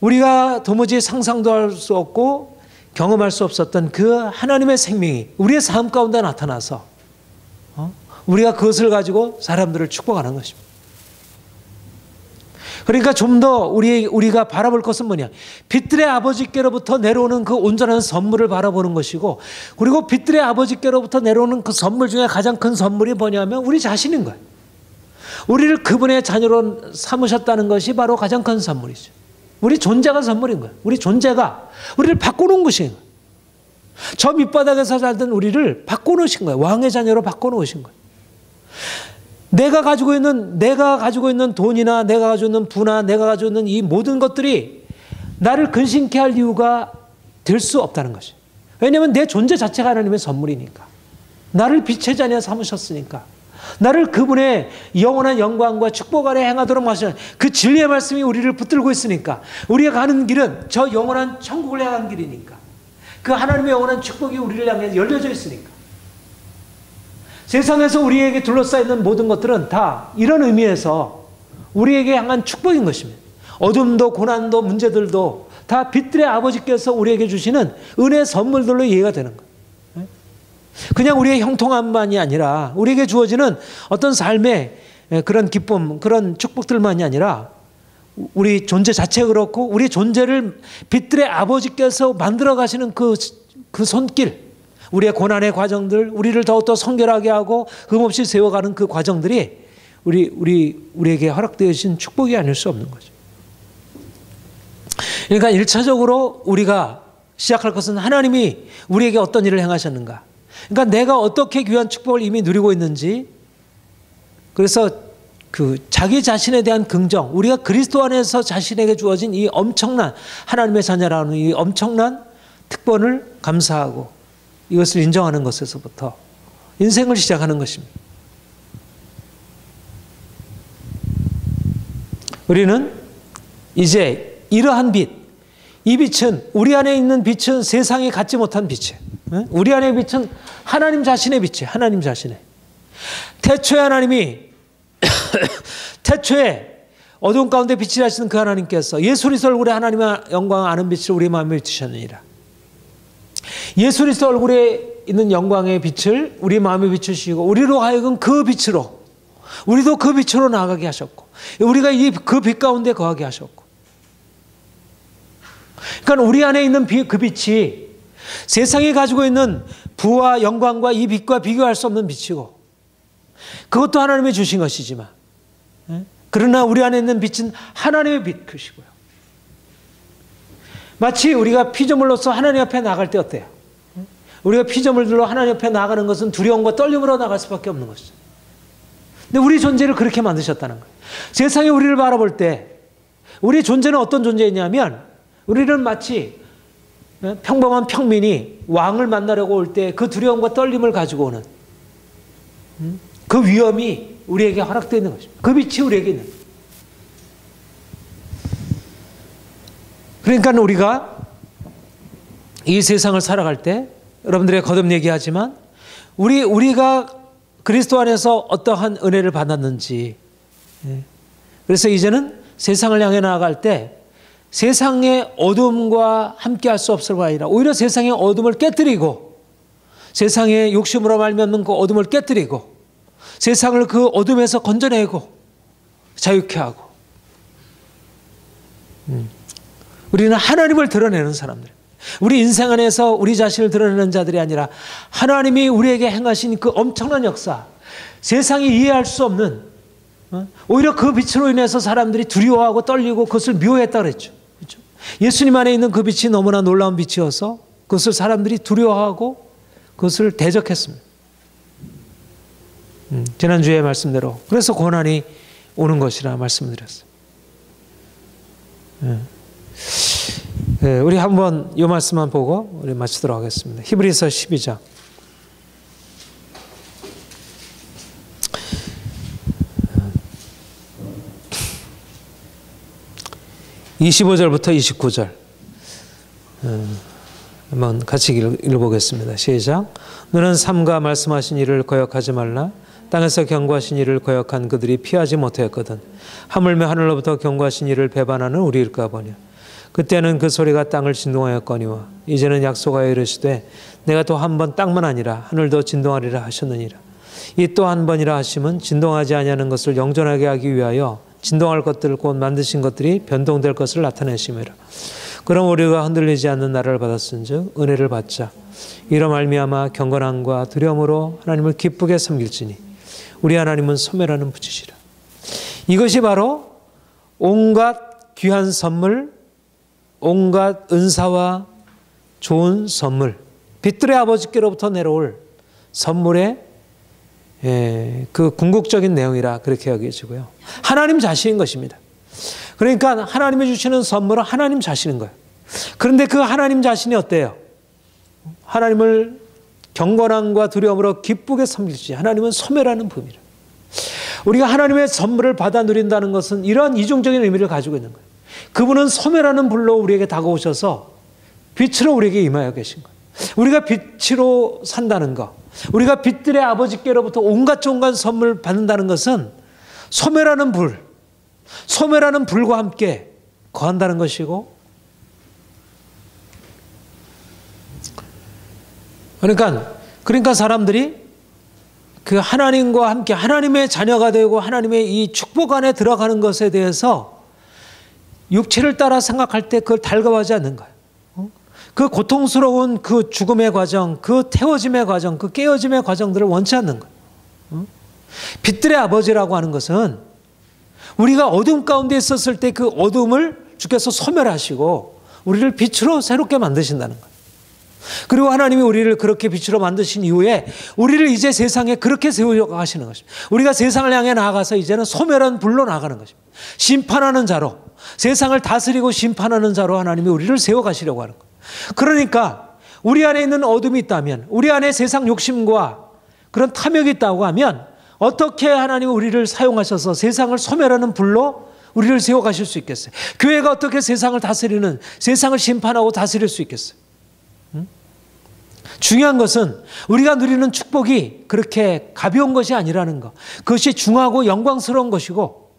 우리가 도무지 상상도 할 수 없고 경험할 수 없었던 그 하나님의 생명이 우리의 삶 가운데 나타나서 우리가 그것을 가지고 사람들을 축복하는 것입니다. 그러니까 좀 더 우리가 바라볼 것은 뭐냐? 빛들의 아버지께로부터 내려오는 그 온전한 선물을 바라보는 것이고, 그리고 빛들의 아버지께로부터 내려오는 그 선물 중에 가장 큰 선물이 뭐냐면 우리 자신인 거예요. 우리를 그분의 자녀로 삼으셨다는 것이 바로 가장 큰 선물이죠. 우리 존재가 선물인 거예요. 우리 존재가 우리를 바꿔놓은 것인 거예요. 저 밑바닥에서 살던 우리를 바꿔놓으신 거예요. 왕의 자녀로 바꿔놓으신 거예요. 내가 가지고 있는 돈이나 내가 가지고 있는 부나 내가 가지고 있는 이 모든 것들이 나를 근심케 할 이유가 될 수 없다는 것이에요. 왜냐하면 내 존재 자체가 하나님의 선물이니까. 나를 빛의 자녀 삼으셨으니까. 나를 그분의 영원한 영광과 축복 아래 행하도록 하시는 그 진리의 말씀이 우리를 붙들고 있으니까. 우리가 가는 길은 저 영원한 천국을 향한 길이니까. 그 하나님의 영원한 축복이 우리를 향해 열려져 있으니까. 세상에서 우리에게 둘러싸이는 모든 것들은 다 이런 의미에서 우리에게 향한 축복인 것입니다. 어둠도 고난도 문제들도 다 빛들의 아버지께서 우리에게 주시는 은혜의 선물들로 이해가 되는 거예요. 그냥 우리의 형통함만이 아니라 우리에게 주어지는 어떤 삶의 그런 기쁨, 그런 축복들만이 아니라 우리 존재 자체가 그렇고 우리 존재를 빛들의 아버지께서 만들어 가시는 그 손길, 우리의 고난의 과정들, 우리를 더욱더 성결하게 하고 흠없이 세워가는 그 과정들이 우리에게 허락되어 주신 축복이 아닐 수 없는 거죠. 그러니까 1차적으로 우리가 시작할 것은 하나님이 우리에게 어떤 일을 행하셨는가. 그러니까 내가 어떻게 귀한 축복을 이미 누리고 있는지, 그래서 그 자기 자신에 대한 긍정, 우리가 그리스도 안에서 자신에게 주어진 이 엄청난 하나님의 자녀라는 이 엄청난 특권을 감사하고 이것을 인정하는 것에서부터 인생을 시작하는 것입니다. 우리는 이제 이러한 빛, 이 빛은 우리 안에 있는 빛은 세상이 갖지 못한 빛이에요. 우리 안의 빛은 하나님 자신의 빛이에요. 하나님 자신의. 태초에 하나님이 태초에 어두운 가운데 빛이 나시는 그 하나님께서 예수 그리스도 얼굴에 하나님의 영광을 아는 빛을 우리 마음에 비추셨느니라. 예수 그리스도 얼굴에 있는 영광의 빛을 우리 마음에 비추시고 우리로 하여금 그 빛으로 우리도 그 빛으로 나아가게 하셨고 우리가 그 빛 가운데 거하게 하셨고, 그러니까 우리 안에 있는 그 빛이 세상이 가지고 있는 부와 영광과 이 빛과 비교할 수 없는 빛이고 그것도 하나님이 주신 것이지만, 그러나 우리 안에 있는 빛은 하나님의 빛이고요. 마치 우리가 피조물로서 하나님 앞에 나갈 때 어때요? 우리가 피조물들로 하나님 앞에 나가는 것은 두려움과 떨림으로 나갈 수밖에 없는 것이죠. 근데 우리 존재를 그렇게 만드셨다는 거예요. 세상이 우리를 바라볼 때 우리 존재는 어떤 존재이냐면 우리는 마치 평범한 평민이 왕을 만나려고 올 때 그 두려움과 떨림을 가지고 오는 그 위험이 우리에게 허락되어 있는 것입니다. 그 빛이 우리에게 있는 거예요. 그러니까 우리가 이 세상을 살아갈 때 여러분들의 거듭 얘기하지만 우리가 그리스도 안에서 어떠한 은혜를 받았는지, 그래서 이제는 세상을 향해 나아갈 때 세상의 어둠과 함께 할 수 없을 바 아니라 오히려 세상의 어둠을 깨뜨리고 세상의 욕심으로 말미암는 그 어둠을 깨뜨리고 세상을 그 어둠에서 건져내고 자유케 하고, 우리는 하나님을 드러내는 사람들, 우리 인생 안에서 우리 자신을 드러내는 자들이 아니라 하나님이 우리에게 행하신 그 엄청난 역사, 세상이 이해할 수 없는, 오히려 그 빛으로 인해서 사람들이 두려워하고 떨리고 그것을 묘했다 그랬죠. 그렇죠? 예수님 안에 있는 그 빛이 너무나 놀라운 빛이어서 그것을 사람들이 두려워하고 그것을 대적했습니다. 지난주에 말씀대로 그래서 고난이 오는 것이라 말씀드렸어요. 우리 한번 이 말씀만 보고 우리 마치도록 하겠습니다. 히브리서 12장 25절부터 29절 한번 같이 읽어보겠습니다. 시작. 너는 삼가 말씀하신 일을 거역하지 말라. 땅에서 경고하신 일을 거역한 그들이 피하지 못하였거든. 하물며 하늘로부터 경고하신 일을 배반하는 우리일까 보냐. 그때는 그 소리가 땅을 진동하였거니와 이제는 약속하여 이르시되 내가 또 한 번 땅만 아니라 하늘도 진동하리라 하셨느니라. 이 또 한 번이라 하심은 진동하지 아니하는 것을 영존하게 하기 위하여 진동할 것들 곧 만드신 것들이 변동될 것을 나타내심이라. 그럼 우리가 흔들리지 않는 나라를 받았은즉 은혜를 받자. 이로 말미암아 경건함과 두려움으로 하나님을 기쁘게 섬길지니 우리 하나님은 소멸하는 분이시라. 이것이 바로 온갖 귀한 선물, 온갖 은사와 좋은 선물, 빛들의 아버지께로부터 내려올 선물의 그 궁극적인 내용이라 그렇게 여겨지고요. 하나님 자신인 것입니다. 그러니까 하나님이 주시는 선물은 하나님 자신인 거예요. 그런데 그 하나님 자신이 어때요? 하나님을 경건함과 두려움으로 기쁘게 섬길지 하나님은 소멸하는 분이라. 우리가 하나님의 선물을 받아 누린다는 것은 이런 이중적인 의미를 가지고 있는 거예요. 그분은 소멸하는 불로 우리에게 다가오셔서 빛으로 우리에게 임하여 계신 거예요. 우리가 빛으로 산다는 것, 우리가 빛들의 아버지께로부터 온갖 좋은 선물 받는다는 것은 소멸하는 불, 소멸하는 불과 함께 거한다는 것이고, 그러니까 사람들이 그 하나님과 함께 하나님의 자녀가 되고 하나님의 이 축복 안에 들어가는 것에 대해서 육체를 따라 생각할 때 그걸 달가워하지 않는 거예요. 그 고통스러운 그 죽음의 과정, 그 태워짐의 과정, 그 깨어짐의 과정들을 원치 않는 거예요. 빛들의 아버지라고 하는 것은 우리가 어둠 가운데 있었을 때 그 어둠을 주께서 소멸하시고 우리를 빛으로 새롭게 만드신다는 거예요. 그리고 하나님이 우리를 그렇게 빛으로 만드신 이후에 우리를 이제 세상에 그렇게 세우려고 하시는 것입니다. 우리가 세상을 향해 나아가서 이제는 소멸한 불로 나아가는 것입니다. 심판하는 자로, 세상을 다스리고 심판하는 자로 하나님이 우리를 세워가시려고 하는 거예요. 그러니까 우리 안에 있는 어둠이 있다면, 우리 안에 세상 욕심과 그런 탐욕이 있다고 하면 어떻게 하나님이 우리를 사용하셔서 세상을 소멸하는 불로 우리를 세워가실 수 있겠어요? 교회가 어떻게 세상을 다스리는, 세상을 심판하고 다스릴 수 있겠어요? 중요한 것은 우리가 누리는 축복이 그렇게 가벼운 것이 아니라는 것, 그것이 중하고 영광스러운 것이고,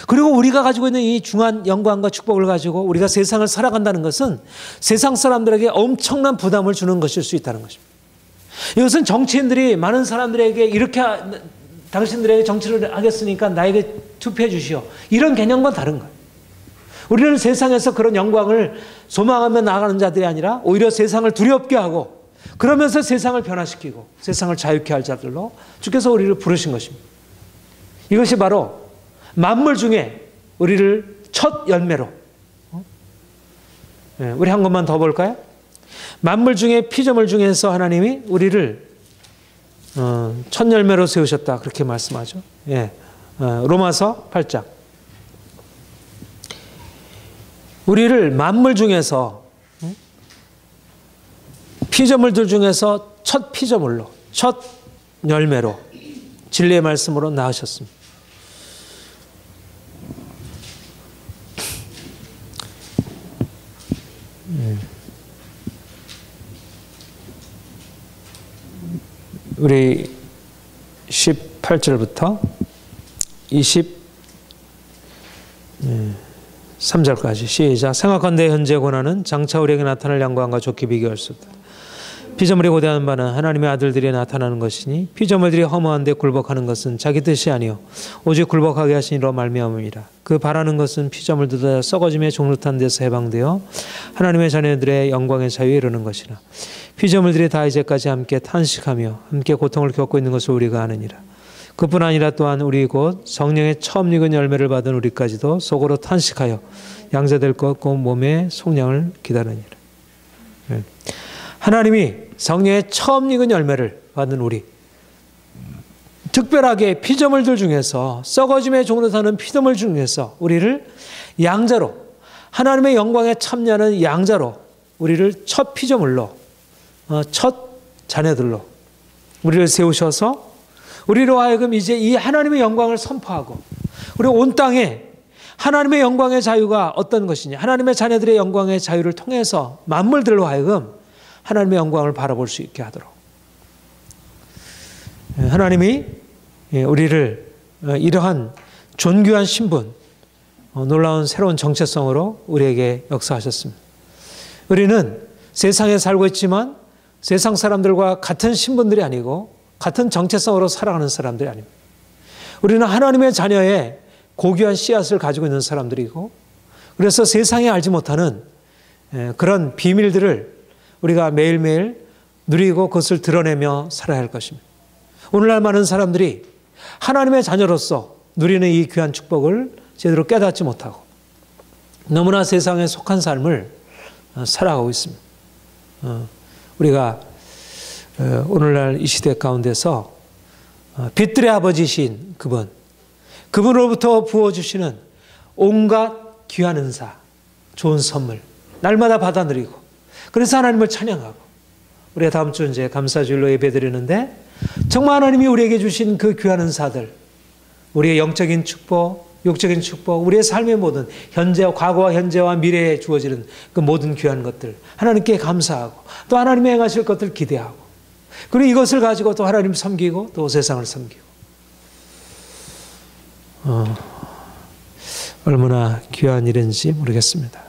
그리고 우리가 가지고 있는 이 중한 영광과 축복을 가지고 우리가 세상을 살아간다는 것은 세상 사람들에게 엄청난 부담을 주는 것일 수 있다는 것입니다. 이것은 정치인들이 많은 사람들에게 이렇게 당신들에게 정치를 하겠으니까 나에게 투표해 주시오, 이런 개념과 다른 거예요. 우리는 세상에서 그런 영광을 소망하며 나아가는 자들이 아니라 오히려 세상을 두렵게 하고 그러면서 세상을 변화시키고 세상을 자유케 할 자들로 주께서 우리를 부르신 것입니다. 이것이 바로 만물 중에 우리를 첫 열매로, 우리 한 것만 더 볼까요? 만물 중에 피조물 중에서 하나님이 우리를 첫 열매로 세우셨다, 그렇게 말씀하죠. 로마서 8장. 우리를 만물 중에서, 피조물들 중에서 첫 피조물로, 첫 열매로 진리의 말씀으로 낳으셨습니다. 우리 18절부터 23절까지 시작. 생각한데 현재 고난은 장차 우리에게 나타날 영광과 좋게 비교할 수 없다. 피조물이 고대하는 바는 하나님의 아들들이 나타나는 것이니 피조물들이 허무한데 굴복하는 것은 자기 뜻이 아니요 오직 굴복하게 하신 이로 말미암음이라. 그 바라는 것은 피조물들도 썩어짐의 종루탄 데서 해방되어 하나님의 자녀들의 영광의 자유에 이르는 것이라. 피조물들이 다 이제까지 함께 탄식하며 함께 고통을 겪고 있는 것을 우리가 아느니라. 그뿐 아니라 또한 우리 곧 성령의 처음 익은 열매를 받은 우리까지도 속으로 탄식하여 양자될 것 곧 몸의 속량을 기다리니라. 하나님이 성령의 처음 익은 열매를 받은 우리, 특별하게 피조물들 중에서 썩어짐의 종으로 사는 피조물 중에서 우리를 양자로 하나님의 영광에 참여하는 양자로 우리를 첫 피조물로 첫 자녀들로 우리를 세우셔서 우리로 하여금 이제 이 하나님의 영광을 선포하고 우리 온 땅에 하나님의 영광의 자유가 어떤 것이냐 하나님의 자녀들의 영광의 자유를 통해서 만물들로 하여금 하나님의 영광을 바라볼 수 있게 하도록 하나님이 우리를 이러한 존귀한 신분 놀라운 새로운 정체성으로 우리에게 역사하셨습니다. 우리는 세상에 살고 있지만 세상 사람들과 같은 신분들이 아니고 같은 정체성으로 살아가는 사람들이 아닙니다. 우리는 하나님의 자녀의 고귀한 씨앗을 가지고 있는 사람들이고 그래서 세상에 알지 못하는 그런 비밀들을 우리가 매일매일 누리고 그것을 드러내며 살아야 할 것입니다. 오늘날 많은 사람들이 하나님의 자녀로서 누리는 이 귀한 축복을 제대로 깨닫지 못하고 너무나 세상에 속한 삶을 살아가고 있습니다. 우리가 오늘날 이 시대 가운데서 빛들의 아버지신 그분으로부터 부어주시는 온갖 귀한 은사, 좋은 선물 날마다 받아 누리고 그래서 하나님을 찬양하고 우리가 다음 주 이제 감사주일로 예배드리는데 정말 하나님이 우리에게 주신 그 귀한 은사들 우리의 영적인 축복, 육적인 축복, 우리의 삶의 모든 과거와 현재와 미래에 주어지는 그 모든 귀한 것들 하나님께 감사하고 또 하나님이 행하실 것들 기대하고 그리고 이것을 가지고 또 하나님 섬기고 또 세상을 섬기고 얼마나 귀한 일인지 모르겠습니다.